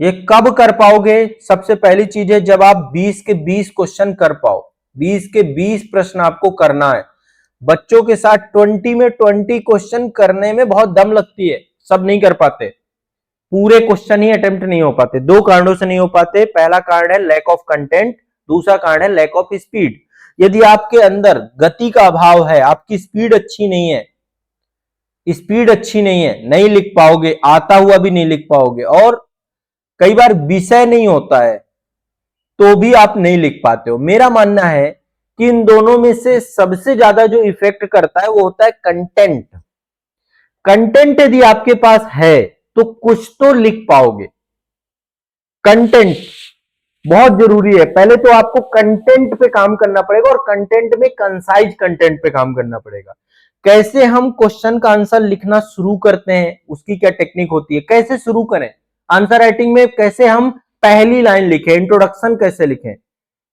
ये कब कर पाओगे। सबसे पहली चीज है जब आप 20 के 20 क्वेश्चन कर पाओ, 20 के 20 प्रश्न आपको करना है। बच्चों के साथ 20 में 20 क्वेश्चन करने में बहुत दम लगती है, सब नहीं कर पाते, पूरे क्वेश्चन ही अटेम्प्ट नहीं हो पाते। 2 कारणों से नहीं हो पाते, पहला कारण है लैक ऑफ कंटेंट, दूसरा कारण है लैक ऑफ स्पीड। यदि आपके अंदर गति का अभाव है, आपकी स्पीड अच्छी नहीं है, स्पीड अच्छी नहीं है, नहीं लिख पाओगे, आता हुआ भी नहीं लिख पाओगे, और कई बार विषय नहीं होता है तो भी आप नहीं लिख पाते हो। मेरा मानना है कि इन दोनों में से सबसे ज्यादा जो इफेक्ट करता है वो होता है कंटेंट। कंटेंट यदि आपके पास है तो कुछ तो लिख पाओगे। कंटेंट बहुत जरूरी है, पहले तो आपको कंटेंट पे काम करना पड़ेगा, और कंटेंट में कंसाइज कंटेंट पे काम करना पड़ेगा। कैसे हम क्वेश्चन का आंसर लिखना शुरू करते हैं, उसकी क्या टेक्निक होती है, कैसे शुरू करें आंसर राइटिंग में, कैसे हम पहली लाइन लिखें, इंट्रोडक्शन कैसे लिखें,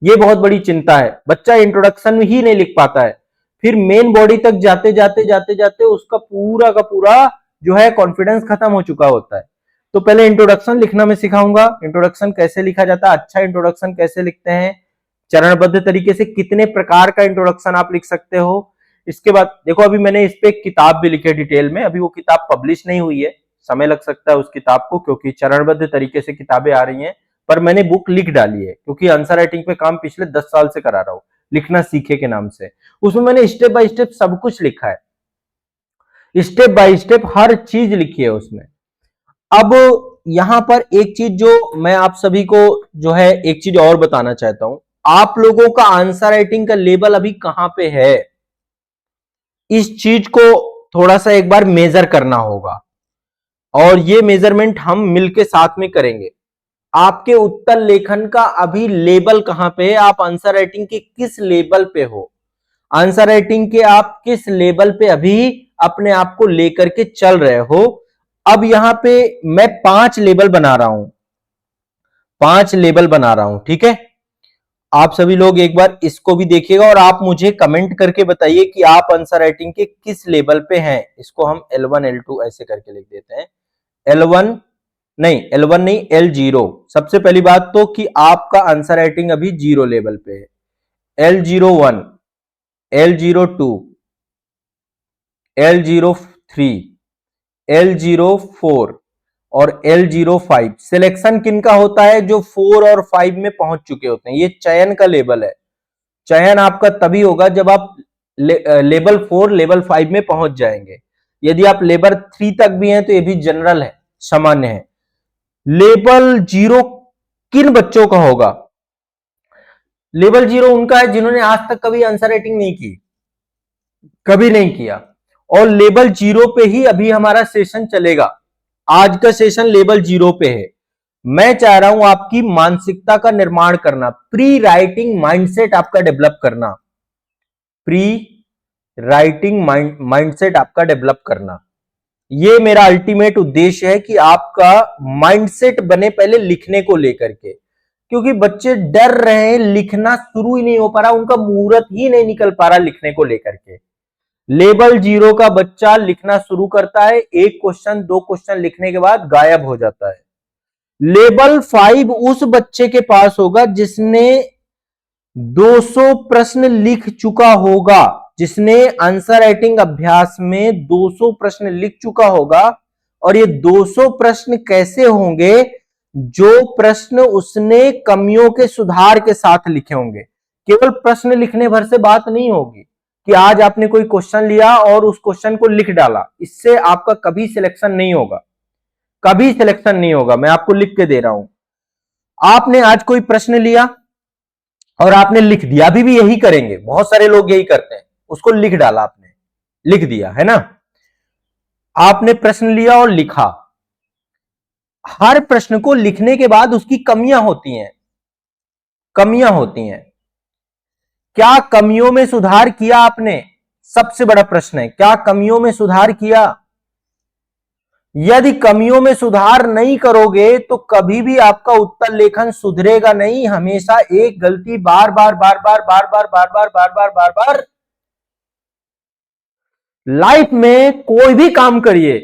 ये बहुत बड़ी चिंता है। बच्चा इंट्रोडक्शन ही नहीं लिख पाता है, फिर मेन बॉडी तक जाते जाते जाते जाते उसका पूरा का पूरा जो है कॉन्फिडेंस खत्म हो चुका होता है। तो पहले इंट्रोडक्शन लिखना मैं सिखाऊंगा, इंट्रोडक्शन कैसे लिखा जाता है, अच्छा इंट्रोडक्शन कैसे लिखते हैं, चरणबद्ध तरीके से कितने प्रकार का इंट्रोडक्शन आप लिख सकते हो। इसके बाद देखो, अभी मैंने इस पे एक किताब भी लिखी है डिटेल में, अभी वो किताब पब्लिश नहीं हुई है, समय लग सकता है उस किताब को, क्योंकि चरणबद्ध तरीके से किताबें आ रही हैं, पर मैंने बुक लिख डाली है, क्योंकि आंसर राइटिंग पे काम पिछले 10 साल से करा रहा हूं, लिखना सीखे के नाम से। उसमें मैंने स्टेप बाय स्टेप सब कुछ लिखा है, स्टेप बाय स्टेप हर चीज लिखी है उसमें। अब यहां पर एक चीज जो मैं आप सभी को जो है एक चीज और बताना चाहता हूं, आप लोगों का आंसर राइटिंग का लेवल अभी कहां पे है, इस चीज को थोड़ा सा एक बार मेजर करना होगा, और ये मेजरमेंट हम मिलके साथ में करेंगे। आपके उत्तर लेखन का अभी लेवल कहां पे है, आप आंसर राइटिंग के किस लेवल पे हो, आंसर राइटिंग के आप किस लेवल पे अभी अपने आप को लेकर के चल रहे हो। अब यहां पे मैं 5 लेवल बना रहा हूं, 5 लेवल बना रहा हूं। ठीक है, आप सभी लोग एक बार इसको भी देखिएगा और आप मुझे कमेंट करके बताइए कि आप आंसर राइटिंग के किस लेवल पे हैं। इसको हम L1 L2 ऐसे करके लिख देते हैं, L1 नहीं, L1 नहीं, L0। सबसे पहली बात तो कि आपका आंसर राइटिंग अभी 0 लेवल पे है, L01, L02, L03, L04 और L05। सिलेक्शन किनका होता है, जो 4 और 5 में पहुंच चुके होते हैं, ये चयन का लेवल है। चयन आपका तभी होगा जब आप लेवल 4 लेवल 5 में पहुंच जाएंगे। यदि आप लेवल 3 तक भी हैं तो ये भी जनरल है, सामान्य है। लेवल 0 किन बच्चों का होगा, लेवल 0 उनका है जिन्होंने आज तक कभी आंसर राइटिंग नहीं की, कभी नहीं किया, और लेवल 0 पे ही अभी हमारा सेशन चलेगा। आज का सेशन लेवल 0 पे है। मैं चाह रहा हूं आपकी मानसिकता का निर्माण करना, प्री राइटिंग माइंडसेट आपका डेवलप करना, प्री राइटिंग माइंडसेट आपका डेवलप करना। ये मेरा अल्टीमेट उद्देश्य है कि आपका माइंडसेट बने पहले लिखने को लेकर के, क्योंकि बच्चे डर रहे हैं, लिखना शुरू ही नहीं हो पा रहा, उनका मुहूर्त ही नहीं निकल पा रहा लिखने को लेकर के। लेवल 0 का बच्चा लिखना शुरू करता है, एक क्वेश्चन 2 क्वेश्चन लिखने के बाद गायब हो जाता है। लेवल 5 उस बच्चे के पास होगा जिसने 200 प्रश्न लिख चुका होगा, जिसने आंसर राइटिंग अभ्यास में 200 प्रश्न लिख चुका होगा। और ये 200 प्रश्न कैसे होंगे? जो प्रश्न उसने कमियों के सुधार के साथ लिखे होंगे। केवल प्रश्न लिखने भर से बात नहीं होगी कि आज आपने कोई क्वेश्चन लिया और उस क्वेश्चन को लिख डाला, इससे आपका कभी सिलेक्शन नहीं होगा, कभी सिलेक्शन नहीं होगा। मैं आपको लिख के दे रहा हूं। आपने आज कोई प्रश्न लिया और आपने लिख दिया, अभी भी यही करेंगे, बहुत सारे लोग यही करते हैं, उसको लिख डाला, आपने लिख दिया है ना। आपने प्रश्न लिया और लिखा। हर प्रश्न को लिखने के बाद उसकी कमियां होती हैं, कमियां होती हैं। क्या कमियों में सुधार किया आपने? सबसे बड़ा प्रश्न है, क्या कमियों में सुधार किया? यदि कमियों में सुधार नहीं करोगे तो कभी भी आपका उत्तर लेखन सुधरेगा नहीं। हमेशा एक गलती बार बार बार बार बार बार बार बार बार बार बार बार। लाइफ में कोई भी काम करिए,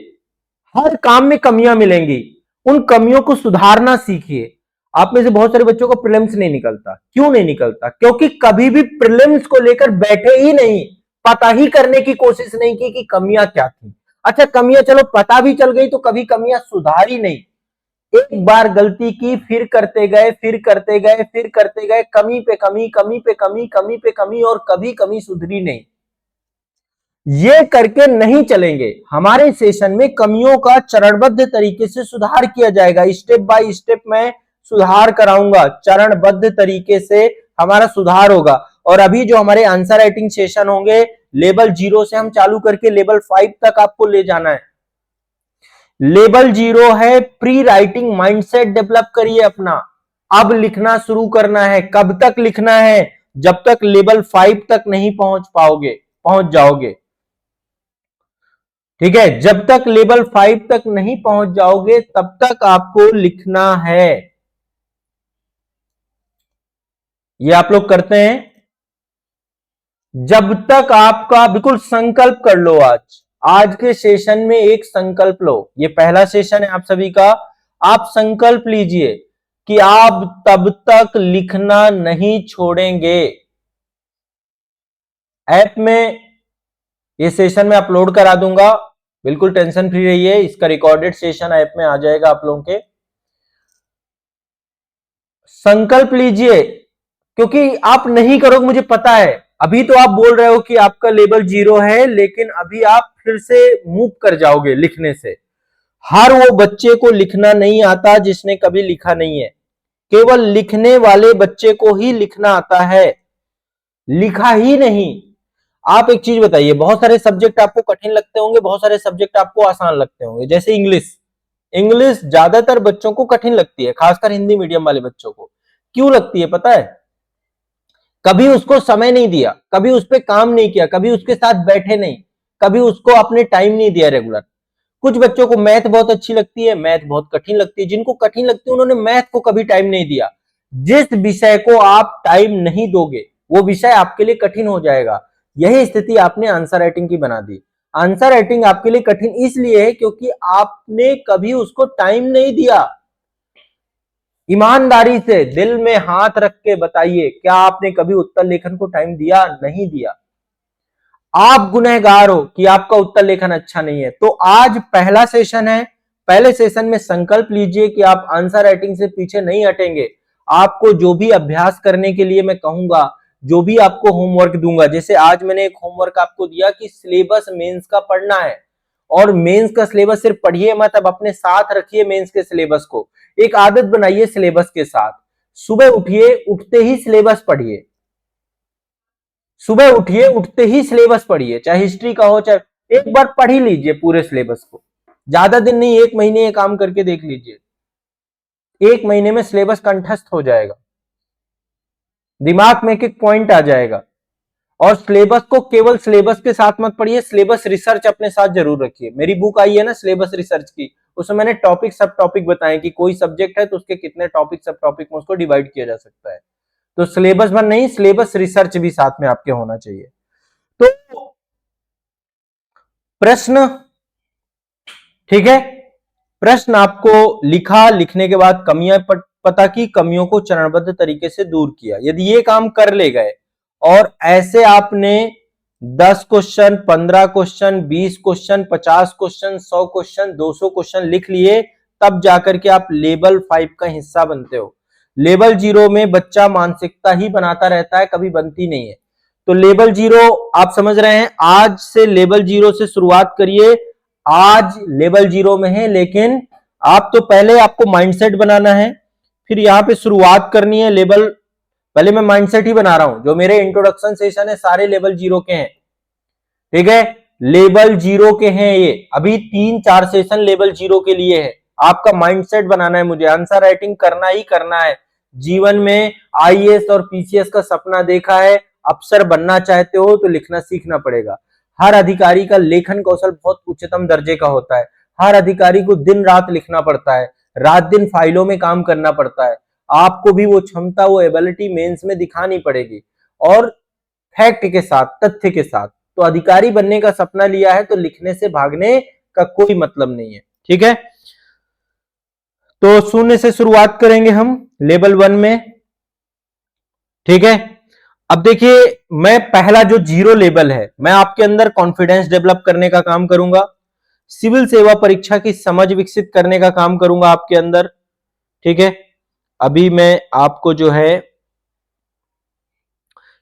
हर काम में कमियां मिलेंगी, उन कमियों को सुधारना सीखिए। आप में से बहुत सारे बच्चों को प्रीलिम्स नहीं निकलता। क्यों नहीं निकलता? क्योंकि कभी भी प्रीलिम्स को लेकर बैठे ही नहीं, पता ही करने की कोशिश नहीं की कि कमियां क्या थी। अच्छा, कमियां चलो पता भी चल गई तो कभी कमियां सुधारी नहीं। एक बार गलती की, फिर करते गए, फिर करते गए, फिर करते गए, कमी पे कमी, कमी पे कमी, कमी पे कमी, और कभी कमी सुधरी नहीं। ये करके नहीं चलेंगे। हमारे सेशन में कमियों का चरणबद्ध तरीके से सुधार किया जाएगा। स्टेप बाय स्टेप मैं सुधार कराऊंगा, चरणबद्ध तरीके से हमारा सुधार होगा। और अभी जो हमारे आंसर राइटिंग सेशन होंगे, लेवल 0 से हम चालू करके लेवल 5 तक आपको ले जाना है। लेवल 0 है प्री राइटिंग माइंडसेट डेवलप करिए अपना। अब लिखना शुरू करना है। कब तक लिखना है? जब तक लेवल 5 तक नहीं पहुंच जाओगे। ठीक है, जब तक लेवल 5 तक नहीं पहुंच जाओगे तब तक आपको लिखना है। ये आप लोग करते हैं। जब तक आपका, बिल्कुल संकल्प कर लो, आज के सेशन में एक संकल्प लो। ये पहला सेशन है आप सभी का। आप संकल्प लीजिए कि आप तब तक लिखना नहीं छोड़ेंगे। ऐप में ये सेशन में अपलोड करा दूंगा, बिल्कुल टेंशन फ्री रहिए। इसका रिकॉर्डेड सेशन ऐप में आ जाएगा आप लोगों के। संकल्प लीजिए, क्योंकि आप नहीं करोगे मुझे पता है। अभी तो आप बोल रहे हो कि आपका लेवल 0 है, लेकिन अभी आप फिर से मूव कर जाओगे लिखने से। हर वो बच्चे को लिखना नहीं आता जिसने कभी लिखा नहीं है। केवल लिखने वाले बच्चे को ही लिखना आता है, लिखा ही नहीं। आप एक चीज बताइए, बहुत सारे सब्जेक्ट आपको कठिन लगते होंगे, बहुत सारे सब्जेक्ट आपको आसान लगते होंगे। जैसे इंग्लिश, इंग्लिश ज्यादातर बच्चों को कठिन लगती है, खासकर हिंदी मीडियम वाले बच्चों को। क्यों लगती है पता है? कभी उसको समय नहीं दिया, कभी उस पर काम नहीं किया, कभी उसके साथ बैठे नहीं, कभी उसको आपने टाइम नहीं दिया रेगुलर। कुछ बच्चों को मैथ बहुत अच्छी लगती है, मैथ बहुत कठिन लगती है। जिनको कठिन लगती है उन्होंने मैथ को कभी टाइम नहीं दिया। जिस विषय को आप टाइम नहीं दोगे वो विषय आपके लिए कठिन हो जाएगा। यही स्थिति आपने आंसर राइटिंग की बना दी। आंसर राइटिंग आपके लिए कठिन इसलिए है क्योंकि आपने कभी उसको टाइम नहीं दिया। ईमानदारी से दिल में हाथ रख के बताइए, क्या आपने कभी उत्तर लेखन को टाइम दिया? नहीं दिया। आप गुनहगार हो कि आपका उत्तर लेखन अच्छा नहीं है। तो आज पहला सेशन है। पहले सेशन में संकल्प लीजिए कि आप आंसर राइटिंग से पीछे नहीं हटेंगे। आपको जो भी अभ्यास करने के लिए मैं कहूंगा, जो भी आपको होमवर्क दूंगा, जैसे आज मैंने एक होमवर्क आपको दिया कि सिलेबस मेंस का पढ़ना है, और मेंस का सिलेबस सिर्फ पढ़िए मत, अब अपने साथ रखिए मेंस के सिलेबस को। एक आदत बनाइए सिलेबस के साथ। सुबह उठिए, उठते ही सिलेबस पढ़िए। सुबह उठिए, उठते ही सिलेबस पढ़िए, चाहे हिस्ट्री का हो, चाहे एक बार पढ़ ही लीजिए पूरे सिलेबस को, ज्यादा दिन नहीं, 1 महीने ये काम करके देख लीजिए, 1 महीने में सिलेबस कंठस्थ हो जाएगा, दिमाग में एक एक पॉइंट आ जाएगा। और सिलेबस को केवल सिलेबस के साथ मत पढ़िए, सिलेबस रिसर्च अपने साथ जरूर रखिए। मेरी बुक आई है ना सिलेबस रिसर्च की, उसमें मैंने टॉपिक सब टॉपिक बताए कि कोई सब्जेक्ट है तो उसके कितने टॉपिक सब टॉपिक में उसको डिवाइड किया जा सकता है। तो सिलेबस भर नहीं, सिलेबस रिसर्च भी साथ में आपके होना चाहिए। तो प्रश्न, ठीक है, प्रश्न आपको लिखा, लिखने के बाद कमियां पता की, कमियों को चरणबद्ध तरीके से दूर किया। यदि ये काम कर ले गए और ऐसे आपने 10 question, 15 question, 20 question, 50 question, 100 question, 200 question लिख लिए, तब जाकर के आप लेवल 5 का हिस्सा बनते हो। लेवल 0 में बच्चा मानसिकता ही बनाता रहता है, कभी बनती नहीं है। तो लेवल 0 आप समझ रहे हैं, आज से लेवल 0 से शुरुआत करिए। आज लेवल 0 में है, लेकिन आप तो पहले आपको माइंडसेट बनाना है, फिर यहां पे शुरुआत करनी है लेवल, पहले मैं माइंडसेट ही बना रहा हूं। जो मेरे इंट्रोडक्शन सेशन है सारे लेवल 0 के हैं, ठीक है, लेवल 0 के हैं ये। अभी 3-4 सेशन लेवल 0 के लिए है। आपका माइंडसेट बनाना है, मुझे आंसर राइटिंग करना ही करना है। जीवन में आईएएस और पीसीएस का सपना देखा है, अफसर बनना चाहते हो तो लिखना सीखना पड़ेगा। हर अधिकारी का लेखन कौशल बहुत उच्चतम दर्जे का होता है। हर अधिकारी को दिन रात लिखना पड़ता है, रात दिन फाइलों में काम करना पड़ता है। आपको भी वो क्षमता, वो एबिलिटी मेंस में दिखानी पड़ेगी, और फैक्ट के साथ, तथ्य के साथ। तो अधिकारी बनने का सपना लिया है तो लिखने से भागने का कोई मतलब नहीं है, ठीक है। तो 0 से शुरुआत करेंगे हम लेवल 1 में, ठीक है। अब देखिए, मैं पहला जो 0 लेवल है, मैं आपके अंदर कॉन्फिडेंस डेवलप करने का काम करूंगा, सिविल सेवा परीक्षा की समझ विकसित करने का काम करूंगा आपके अंदर, ठीक है। अभी मैं आपको जो है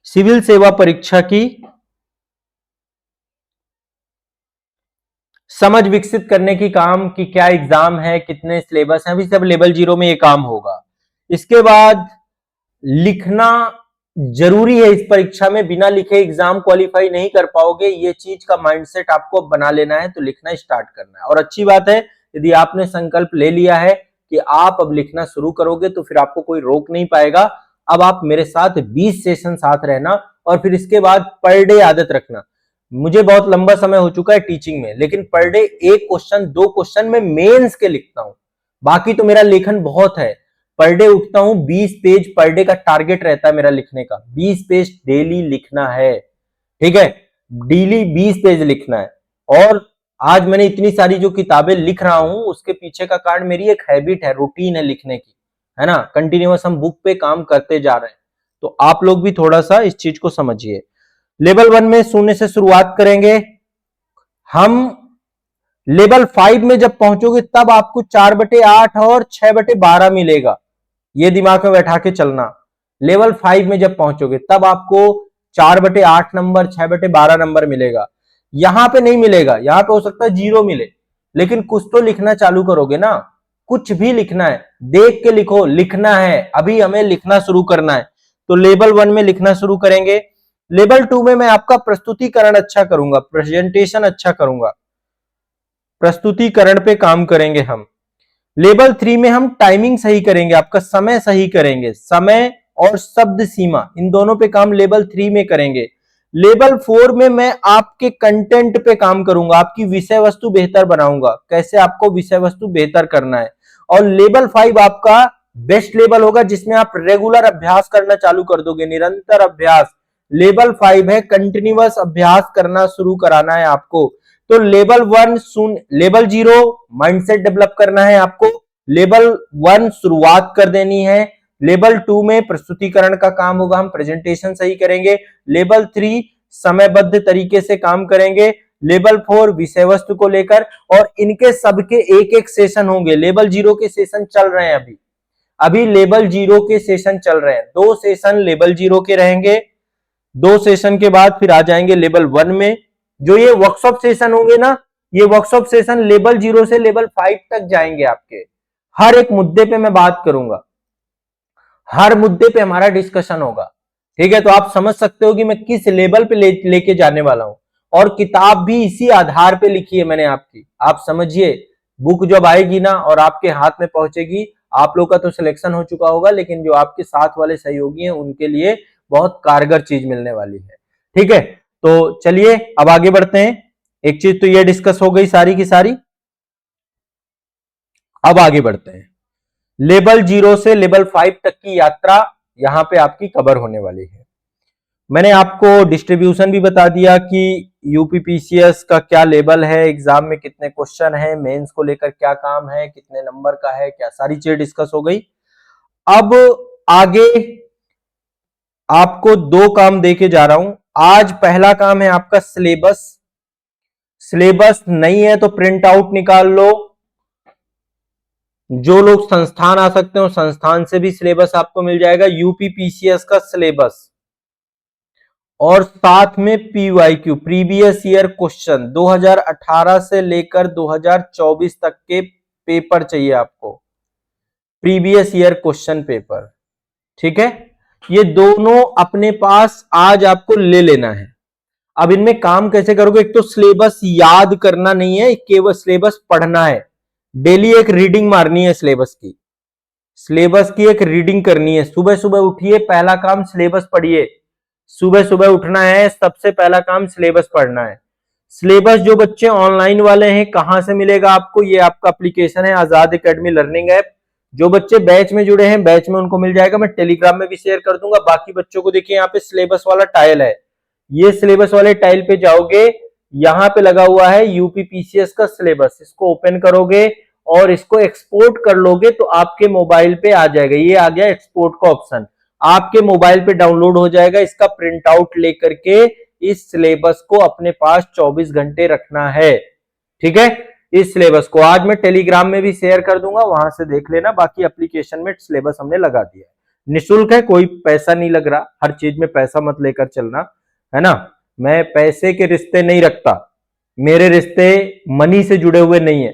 सिविल सेवा परीक्षा की समझ विकसित करने की काम कि क्या एग्जाम है, कितने सिलेबस है, अभी सब लेवल 0 में ये काम होगा। इसके बाद लिखना जरूरी है इस परीक्षा में, बिना लिखे एग्जाम क्वालिफाई नहीं कर पाओगे, ये चीज का माइंडसेट आपको बना लेना है। तो लिखना स्टार्ट करना है। और अच्छी बात है, यदि आपने संकल्प ले लिया है कि आप अब लिखना शुरू करोगे तो फिर आपको कोई रोक नहीं पाएगा। अब आप मेरे साथ 20 सेशन साथ रहना, और फिर इसके बाद पर डे आदत रखना। मुझे बहुत लंबा समय हो चुका है टीचिंग में, लेकिन पर डे 1 क्वेश्चन 2 क्वेश्चन में मेंस के लिखता हूं, बाकी तो मेरा लेखन बहुत है। पर डे उठता हूं, 20 पेज पर डे का टारगेट रहता है मेरा लिखने का, 20 पेज डेली लिखना है, ठीक है, डेली 20 पेज लिखना है। और आज मैंने इतनी सारी जो किताबें लिख रहा हूं उसके पीछे का कारण मेरी एक हैबिट है, रूटीन है लिखने की, है ना, कंटिन्यूअस हम बुक पे काम करते जा रहे हैं। तो आप लोग भी थोड़ा सा इस चीज को समझिए। लेवल 1 में 0 से शुरुआत करेंगे हम। लेवल 5 में जब पहुंचोगे तब आपको 4/8 और 6/12 मिलेगा, ये दिमाग में बैठा के चलना। लेवल 5 में जब पहुंचोगे तब आपको 4/8 नंबर, 6/12 नंबर मिलेगा। यहां पे नहीं मिलेगा, यहां पे हो सकता है 0 मिले, लेकिन कुछ तो लिखना चालू करोगे ना, कुछ भी लिखना है, देख के लिखो, लिखना है, अभी हमें लिखना शुरू करना है। तो लेवल 1 में लिखना शुरू करेंगे। लेवल 2 में मैं आपका प्रस्तुतिकरण अच्छा करूंगा, प्रेजेंटेशन अच्छा करूंगा, प्रस्तुतिकरण पे काम करेंगे हम। लेवल 3 में हम टाइमिंग सही करेंगे, आपका समय सही करेंगे, समय और शब्द सीमा, इन दोनों पे काम लेवल 3 में करेंगे। लेवल 4 में मैं आपके कंटेंट पे काम करूंगा, आपकी विषय वस्तु बेहतर बनाऊंगा, कैसे आपको विषय वस्तु बेहतर करना है। और लेवल 5 आपका बेस्ट लेवल होगा, जिसमें आप रेगुलर अभ्यास करना चालू कर दोगे, निरंतर अभ्यास। लेवल 5 है कंटिन्यूअस अभ्यास करना शुरू कराना है आपको। तो लेवल 1 सुन, लेवल 0 माइंडसेट डेवलप करना है आपको, लेवल 1 शुरुआत कर देनी है। लेवल 2 में प्रस्तुतिकरण का काम होगा, हम प्रेजेंटेशन सही करेंगे। लेवल 3 समयबद्ध तरीके से काम करेंगे। लेवल 4 विषय वस्तु को लेकर, और इनके सबके एक एक सेशन होंगे। लेवल 0 के सेशन चल रहे हैं अभी लेवल 0 के सेशन चल रहे हैं। 2 सेशन लेवल 0 के रहेंगे, 2 सेशन के बाद फिर आ जाएंगे लेवल 1 में। जो ये वर्कशॉप सेशन होंगे ना, ये वर्कशॉप सेशन लेवल 0 से लेवल 5 तक जाएंगे आपके। हर एक मुद्दे पे मैं बात करूंगा, हर मुद्दे पे हमारा डिस्कशन होगा, ठीक है। तो आप समझ सकते हो कि मैं किस लेवल पे लेके जाने वाला हूं। और किताब भी इसी आधार पे लिखी है मैंने आपकी। आप समझिए, बुक जब आएगी ना और आपके हाथ में पहुंचेगी, आप लोग का तो सिलेक्शन हो चुका होगा, लेकिन जो आपके साथ वाले सहयोगी हैं उनके लिए बहुत कारगर चीज मिलने वाली है। ठीक है, तो चलिए अब आगे बढ़ते हैं। एक चीज तो ये डिस्कस हो गई सारी की सारी। अब आगे बढ़ते हैं। लेवल 0 से लेवल 5 तक की यात्रा यहां पे आपकी कवर होने वाली है। मैंने आपको डिस्ट्रीब्यूशन भी बता दिया कि यूपीपीसीएस का क्या लेवल है, एग्जाम में कितने क्वेश्चन है, मेंस को लेकर क्या काम है, कितने नंबर का है, क्या सारी चीजें डिस्कस हो गई। अब आगे आपको दो काम देके जा रहा हूं। आज पहला काम है आपका सिलेबस। सिलेबस नहीं है तो प्रिंट आउट निकाल लो। जो लोग संस्थान आ सकते हो संस्थान से भी सिलेबस आपको मिल जाएगा, यूपीपीसीएस का सिलेबस, और साथ में पीवाईक्यू प्रीवियस ईयर क्वेश्चन 2018 से लेकर 2024 तक के पेपर चाहिए आपको, प्रीवियस ईयर क्वेश्चन पेपर। ठीक है, ये दोनों अपने पास आज आपको ले लेना है। अब इनमें काम कैसे करोगे? एक तो सिलेबस याद करना नहीं है, केवल सिलेबस पढ़ना है। डेली एक रीडिंग मारनी है सिलेबस की, सिलेबस की एक रीडिंग करनी है। सुबह सुबह उठिए, पहला काम सिलेबस पढ़िए। सुबह सुबह उठना है, सबसे पहला काम सिलेबस पढ़ना है। सिलेबस जो बच्चे ऑनलाइन वाले हैं कहां से मिलेगा आपको? ये आपका एप्लीकेशन है आजाद एकेडमी लर्निंग ऐप। जो बच्चे बैच में जुड़े हैं बैच में उनको मिल जाएगा, मैं टेलीग्राम में भी शेयर कर दूंगा। बाकी बच्चों को देखिए यहाँ पे सिलेबस वाला टाइल है, ये सिलेबस वाले टाइल पे जाओगे, यहां पे लगा हुआ है यूपीपीसीएस का सिलेबस। इसको ओपन करोगे और इसको एक्सपोर्ट कर लोगे तो आपके मोबाइल पे आ जाएगा। ये आ गया एक्सपोर्ट का ऑप्शन, आपके मोबाइल पे डाउनलोड हो जाएगा। इसका प्रिंट आउट लेकर के इस सिलेबस को अपने पास 24 घंटे रखना है। ठीक है, इस सिलेबस को आज मैं टेलीग्राम में भी शेयर कर दूंगा, वहां से देख लेना। बाकी एप्लीकेशन में सिलेबस हमने लगा दिया है, निःशुल्क है, कोई पैसा नहीं लग रहा। हर चीज में पैसा मत लेकर चलना, है ना। मैं पैसे के रिश्ते नहीं रखता, मेरे रिश्ते मनी से जुड़े हुए नहीं है,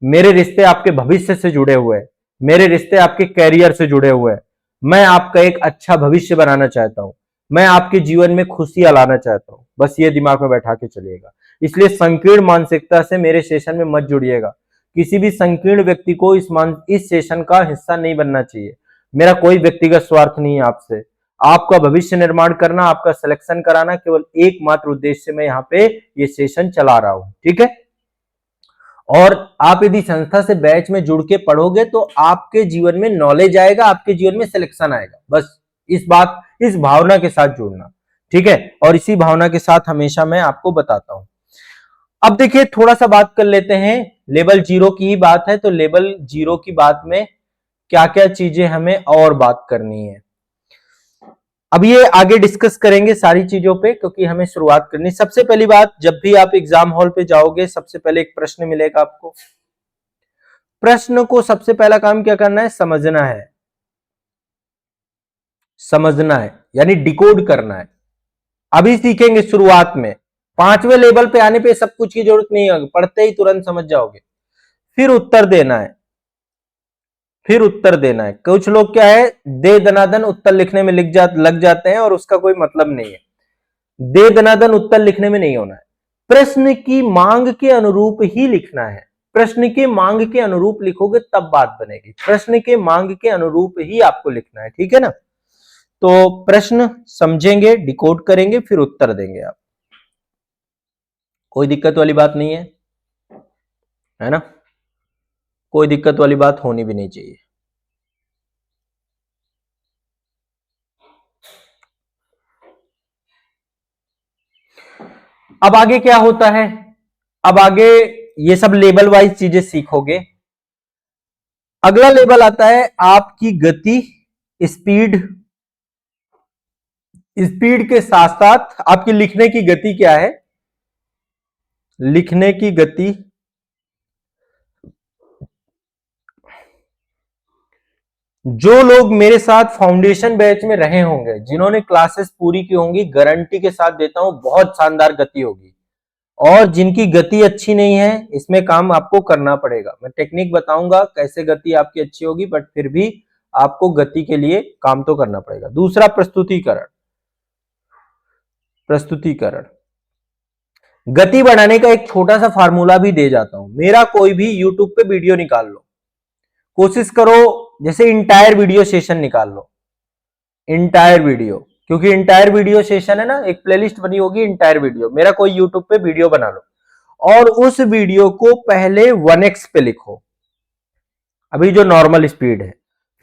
मेरे रिश्ते आपके भविष्य से जुड़े हुए हैं, मेरे रिश्ते आपके कैरियर से जुड़े हुए हैं। मैं आपका एक अच्छा भविष्य बनाना चाहता हूं, मैं आपके जीवन में खुशियां लाना चाहता हूं, बस ये दिमाग में बैठा के चलिएगा। इसलिए संकीर्ण मानसिकता से मेरे सेशन में मत जुड़िएगा। किसी भी संकीर्ण व्यक्ति को इस सेशन का हिस्सा नहीं बनना चाहिए। मेरा कोई व्यक्तिगत स्वार्थ नहीं है आपसे, आपका भविष्य निर्माण करना, आपका सिलेक्शन कराना, केवल एकमात्र उद्देश्य से मैं यहाँ पे ये सेशन चला रहा हूं। ठीक है, और आप यदि संस्था से बैच में जुड़ के पढ़ोगे तो आपके जीवन में नॉलेज आएगा, आपके जीवन में सिलेक्शन आएगा। बस इस भावना के साथ जुड़ना। ठीक है, और इसी भावना के साथ हमेशा मैं आपको बताता हूं। अब देखिए थोड़ा सा बात कर लेते हैं, लेवल 0 की ही बात है, तो लेवल 0 की बात में क्या क्या चीजें हमें और बात करनी है। अब ये आगे डिस्कस करेंगे सारी चीजों पे, क्योंकि हमें शुरुआत करनी। सबसे पहली बात, जब भी आप एग्जाम हॉल पे जाओगे सबसे पहले एक प्रश्न मिलेगा आपको। प्रश्न को सबसे पहला काम क्या करना है? समझना है, समझना है यानी डिकोड करना है। अभी सीखेंगे शुरुआत में, 5वें लेवल पे आने पे सब कुछ की जरूरत नहीं होगी, पढ़ते ही तुरंत समझ जाओगे। फिर उत्तर देना है, फिर उत्तर देना है। कुछ लोग क्या है, दे दनादन उत्तर लिखने में लग जाते हैं और उसका कोई मतलब नहीं है। दे दनादन उत्तर लिखने में नहीं होना है, प्रश्न की मांग के अनुरूप ही लिखना है। प्रश्न के मांग के अनुरूप लिखोगे तब बात बनेगी, प्रश्न के मांग के अनुरूप ही आपको लिखना है। ठीक है ना, तो प्रश्न समझेंगे, डिकोड करेंगे, फिर उत्तर देंगे आप। कोई दिक्कत वाली बात नहीं है ना, कोई दिक्कत वाली बात होनी भी नहीं चाहिए। अब आगे क्या होता है? अब आगे ये सब लेवल वाइज चीजें सीखोगे। अगला लेवल आता है आपकी गति, स्पीड। स्पीड के साथ साथ आपकी लिखने की गति क्या है? लिखने की गति, जो लोग मेरे साथ फाउंडेशन बैच में रहे होंगे, जिन्होंने क्लासेस पूरी की होंगी, गारंटी के साथ देता हूं बहुत शानदार गति होगी। और जिनकी गति अच्छी नहीं है, इसमें काम आपको करना पड़ेगा। मैं टेक्निक बताऊंगा कैसे गति आपकी अच्छी होगी, बट फिर भी आपको गति के लिए काम तो करना पड़ेगा। दूसरा, प्रस्तुतिकरण। प्रस्तुतिकरण गति बढ़ाने का एक छोटा सा फार्मूला भी दे जाता हूं। मेरा कोई भी यूट्यूब पे वीडियो निकाल लो, कोशिश करो जैसे इंटायर वीडियो सेशन निकाल लो, इंटायर वीडियो, क्योंकि इंटायर वीडियो सेशन है ना, एक प्लेलिस्ट बनी होगी इंटायर वीडियो। मेरा कोई यूट्यूब पे वीडियो बना लो और उस वीडियो को पहले 1x पे लिखो, अभी जो नॉर्मल स्पीड है,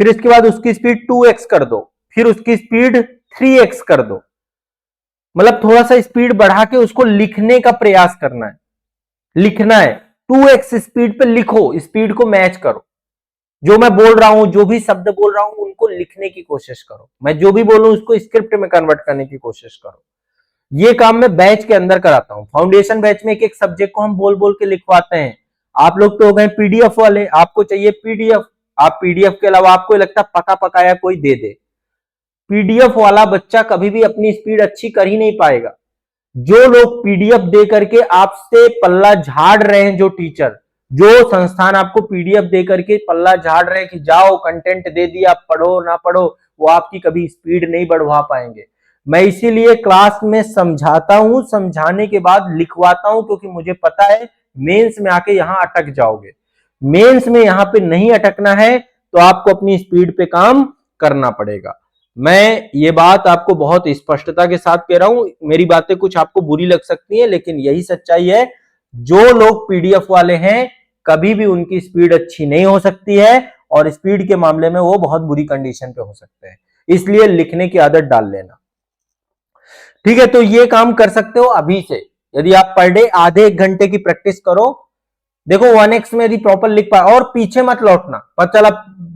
फिर इसके बाद उसकी स्पीड 2x कर दो, फिर उसकी स्पीड 3x कर दो। मतलब थोड़ा सा स्पीड बढ़ा के उसको लिखने का प्रयास करना है, लिखना है। 2x स्पीड पे लिखो, स्पीड को मैच करो। जो मैं बोल रहा हूं, जो भी शब्द बोल रहा हूं, उनको लिखने की कोशिश करो। मैं जो भी बोलूं उसको स्क्रिप्ट में कन्वर्ट करने की कोशिश करो। ये काम मैं बैच के अंदर कराता हूं। फाउंडेशन बैच में एक एक सब्जेक्ट को हम बोल बोल के लिखवाते हैं। आप लोग तो हो गए पीडीएफ वाले, आपको चाहिए पीडीएफ। आप पीडीएफ के अलावा आपको लगता पका पकाया कोई दे दे, पीडीएफ वाला बच्चा कभी भी अपनी स्पीड अच्छी कर ही नहीं पाएगा। जो लोग पीडीएफ दे करके आपसे पल्ला झाड़ रहे हैं, जो टीचर, जो संस्थान आपको पीडीएफ दे करके पल्ला झाड़ रहे हैं कि जाओ कंटेंट दे दिया, पढ़ो ना पढ़ो, वो आपकी कभी स्पीड नहीं बढ़वा पाएंगे। मैं इसीलिए क्लास में समझाता हूं, समझाने के बाद लिखवाता हूं, क्योंकि मुझे पता है मेंस में आके यहां अटक जाओगे। मेंस में यहां पे नहीं अटकना है तो आपको अपनी स्पीड पे काम करना पड़ेगा। मैं ये बात आपको बहुत स्पष्टता के साथ कह रहा हूं। मेरी बातें कुछ आपको बुरी लग सकती हैं, लेकिन यही सच्चाई है। जो लोग पीडीएफ वाले हैं, कभी भी उनकी स्पीड अच्छी नहीं हो सकती है और स्पीड के मामले में वो बहुत बुरी कंडीशन पे हो सकते हैं। इसलिए लिखने की आदत डाल लेना, ठीक है। तो ये काम कर सकते हो अभी से। यदि आप पर डे आधे एक घंटे की प्रैक्टिस करो, देखो 1x में यदि प्रॉपर लिख पाए, और पीछे मत लौटना। पता चला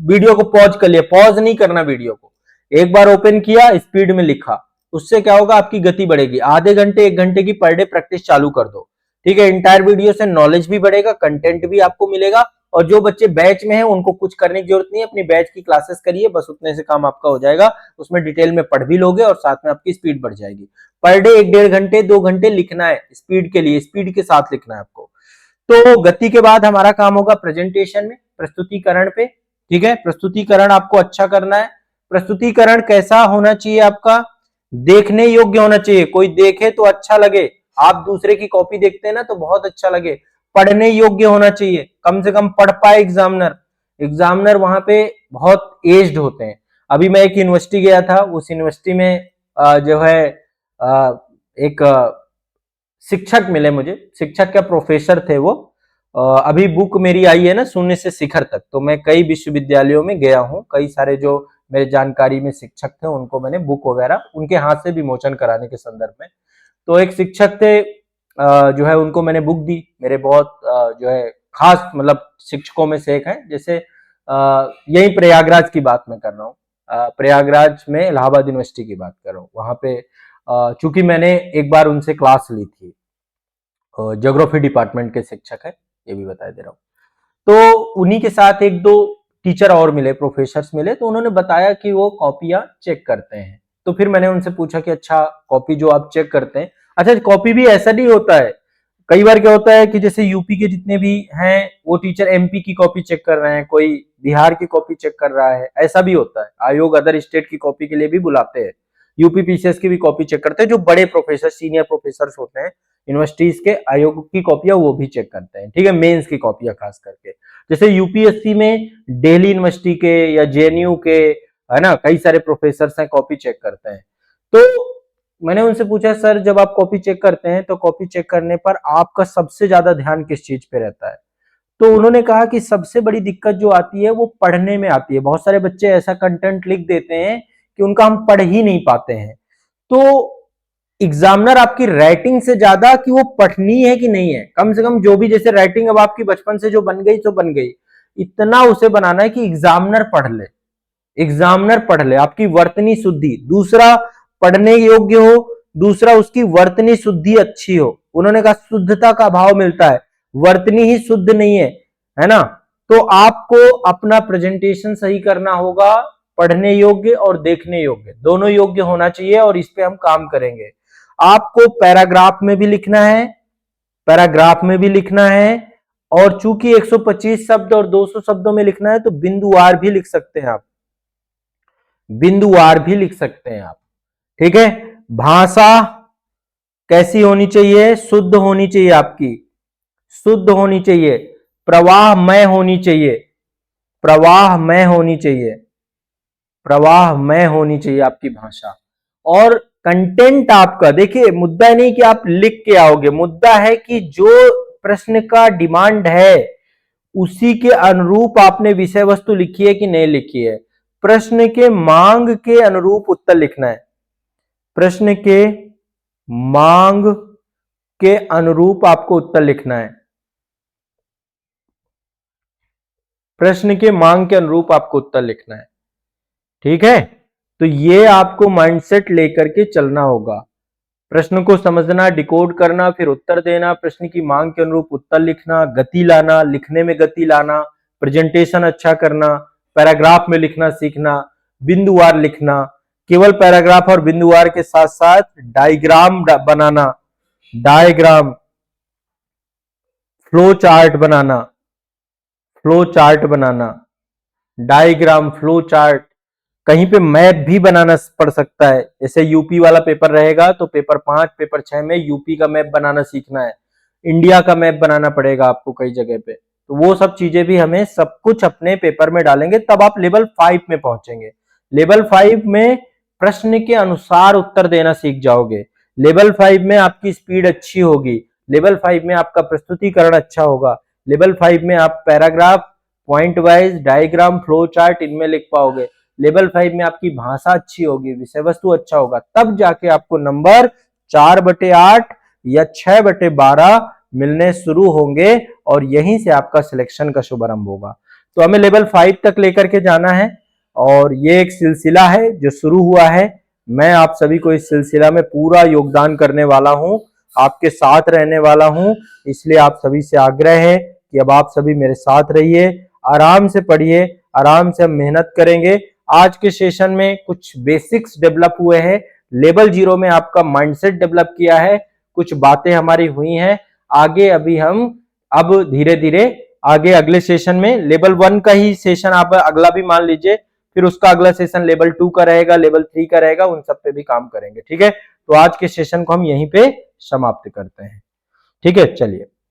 वीडियो को पॉज कर लिया, पॉज नहीं करना वीडियो को, एक बार ओपन किया, स्पीड में लिखा। उससे क्या होगा, आपकी गति बढ़ेगी। आधे घंटे एक घंटे की पर डे प्रैक्टिस चालू कर दो, ठीक है। इंटायर वीडियो से नॉलेज भी बढ़ेगा, कंटेंट भी आपको मिलेगा। और जो बच्चे बैच में हैं उनको कुछ करने की जरूरत नहीं है, अपनी बैच की क्लासेस करिए, बस उतने से काम आपका हो जाएगा। उसमें डिटेल में पढ़ भी लोगे और साथ में आपकी स्पीड बढ़ जाएगी। पर डे 1-1.5 घंटे 2 घंटे लिखना है, स्पीड के लिए, स्पीड के साथ लिखना है आपको। तो गति के बाद हमारा काम होगा प्रेजेंटेशन में, प्रस्तुतिकरण पे, ठीक है। प्रस्तुतिकरण आपको अच्छा करना है। प्रस्तुतिकरण कैसा होना चाहिए आपका, देखने योग्य होना चाहिए। कोई देखे तो अच्छा लगे, आप दूसरे की कॉपी देखते हैं ना तो बहुत अच्छा लगे। पढ़ने योग्य होना चाहिए, कम से कम पढ़ पाए एग्जामिनर। एग्जामिनर वहां पे बहुत एज्ड होते हैं। अभी मैं एक यूनिवर्सिटी गया था, उस यूनिवर्सिटी में जो है एक शिक्षक मिले मुझे। शिक्षक क्या, प्रोफेसर थे वो। अभी बुक मेरी आई है ना, शून्य से शिखर तक, तो मैं कई विश्वविद्यालयों में गया हूँ। कई सारे जो मेरे जानकारी में शिक्षक थे उनको मैंने बुक वगैरह उनके हाथ से विमोचन कराने के संदर्भ में। तो एक शिक्षक थे, जो है उनको मैंने बुक दी। मेरे बहुत जो है खास, मतलब शिक्षकों में से एक है। जैसे यही प्रयागराज की बात मैं कर रहा हूँ, प्रयागराज में इलाहाबाद यूनिवर्सिटी की बात कर रहा हूँ। वहां पे चूंकि मैंने एक बार उनसे क्लास ली थी, ज्योग्राफी डिपार्टमेंट के शिक्षक है, ये भी बता दे रहा हूँ। तो उन्हीं के साथ एक दो टीचर और मिले, प्रोफेसर्स मिले, तो उन्होंने बताया कि वो कॉपियां चेक करते हैं। तो फिर मैंने उनसे पूछा कि अच्छा, कॉपी जो आप चेक करते हैं, अच्छा कॉपी भी ऐसा नहीं होता है। कई बार क्या होता है कि जैसे यूपी के जितने भी हैं वो टीचर एमपी की कॉपी चेक कर रहे हैं, कोई बिहार की कॉपी चेक कर रहा है, ऐसा भी होता है। आयोग अदर स्टेट की कॉपी के लिए भी बुलाते हैं, यूपी पीसीएस की भी कॉपी चेक करते हैं। जो बड़े प्रोफेसर, सीनियर प्रोफेसर होते हैं यूनिवर्सिटीज के, आयोग की कॉपियां वो भी चेक करते हैं, ठीक है, मेंस की कॉपियां खास करके। जैसे यूपीएससी में दिल्ली यूनिवर्सिटी के या जेएनयू के, है ना, कई सारे प्रोफेसर हैं, कॉपी चेक करते हैं। तो मैंने उनसे पूछा, सर जब आप कॉपी चेक करते हैं तो कॉपी चेक करने पर आपका सबसे ज्यादा ध्यान किस चीज पे रहता है? तो उन्होंने कहा कि सबसे बड़ी दिक्कत जो आती है वो पढ़ने में आती है। बहुत सारे बच्चे ऐसा कंटेंट लिख देते हैं कि उनका हम पढ़ ही नहीं पाते हैं। तो एग्जामिनर आपकी राइटिंग से ज्यादा कि वो पढ़नी है कि नहीं है, कम से कम जो भी, जैसे राइटिंग अब आपकी बचपन से जो बन गई तो बन गई, इतना उसे बनाना है कि एग्जामिनर पढ़ ले, एग्जामिनर पढ़ ले। आपकी वर्तनी शुद्धि, दूसरा पढ़ने योग्य हो, दूसरा उसकी वर्तनी शुद्धि अच्छी हो। उन्होंने कहा शुद्धता का अभाव मिलता है, वर्तनी ही शुद्ध नहीं है ना। तो आपको अपना प्रेजेंटेशन सही करना होगा, पढ़ने योग्य और देखने योग्य, दोनों योग्य होना चाहिए, और इस पे हम काम करेंगे। आपको पैराग्राफ में भी लिखना है, पैराग्राफ में भी लिखना है, और चूंकि 125 शब्द और 200 शब्दों में लिखना है तो बिंदुवार भी लिख सकते हैं आप, बिंदुवार भी लिख सकते हैं आप, ठीक है। भाषा कैसी होनी चाहिए? शुद्ध होनी चाहिए आपकी, शुद्ध होनी चाहिए, प्रवाहमय होनी चाहिए, प्रवाहमय होनी चाहिए, प्रवाहमय होनी चाहिए आपकी भाषा। और कंटेंट आपका, देखिए मुद्दा नहीं कि आप लिख के आओगे, मुद्दा है कि जो प्रश्न का डिमांड है उसी के अनुरूप आपने विषय वस्तु लिखी है कि नहीं लिखी है। प्रश्न के मांग के अनुरूप उत्तर लिखना है, प्रश्न के मांग के अनुरूप आपको उत्तर लिखना है, प्रश्न के मांग के अनुरूप आपको उत्तर लिखना है। ठीक है, तो ये आपको माइंडसेट लेकर के चलना होगा, प्रश्न को समझना, डिकोड करना, फिर उत्तर देना, प्रश्न की मांग के अनुरूप उत्तर लिखना, गति लाना, लिखने में गति लाना, प्रेजेंटेशन अच्छा करना, पैराग्राफ में लिखना सीखना, बिंदुवार लिखना, केवल पैराग्राफ और बिंदुवार के साथ साथ डायग्राम बनाना, डायग्राम, फ्लो चार्ट बनाना, फ्लो चार्ट बनाना, डायग्राम, फ्लो चार्ट, कहीं पे मैप भी बनाना पड़ सकता है। जैसे यूपी वाला पेपर रहेगा तो पेपर 5, पेपर 6 में यूपी का मैप बनाना सीखना है, इंडिया का मैप बनाना पड़ेगा आपको कई जगह पे, तो वो सब चीजें भी हमें सब कुछ अपने पेपर में डालेंगे, तब आप लेवल 5 में पहुंचेंगे। लेवल 5 में प्रश्न के अनुसार उत्तर देना सीख जाओगे, लेवल 5 में आपकी स्पीड अच्छी होगी, लेवल 5 में आपका प्रस्तुतिकरण अच्छा होगा, लेवल 5 में आप paragraph, point wise, diagram, flow chart इनमें लिख पाओगे, लेवल 5 में आपकी भाषा अच्छी होगी, विषय वस्तु अच्छा होगा, तब जाके आपको नंबर 4/8 या 6/12 मिलने शुरू होंगे और यहीं से आपका सिलेक्शन का शुभारंभ होगा। तो हमें लेवल 5 तक लेकर के जाना है और ये एक सिलसिला है जो शुरू हुआ है। मैं आप सभी को इस सिलसिला में पूरा योगदान करने वाला हूं, आपके साथ रहने वाला हूं, इसलिए आप सभी से आग्रह है कि अब आप सभी मेरे साथ रहिए, आराम से पढ़िए, आराम से हम मेहनत करेंगे। आज के सेशन में कुछ बेसिक्स डेवलप हुए हैं, लेवल 0 में आपका माइंडसेट डेवलप किया है, कुछ बातें हमारी हुई हैं, आगे अभी हम अब धीरे धीरे आगे अगले सेशन में लेवल 1 का ही सेशन आप अगला भी मान लीजिए, फिर उसका अगला सेशन लेवल 2 का रहेगा, लेवल 3 का रहेगा, उन सब पे भी काम करेंगे। ठीक है, तो आज के सेशन को हम यहीं पे समाप्त करते हैं। ठीक है, चलिए।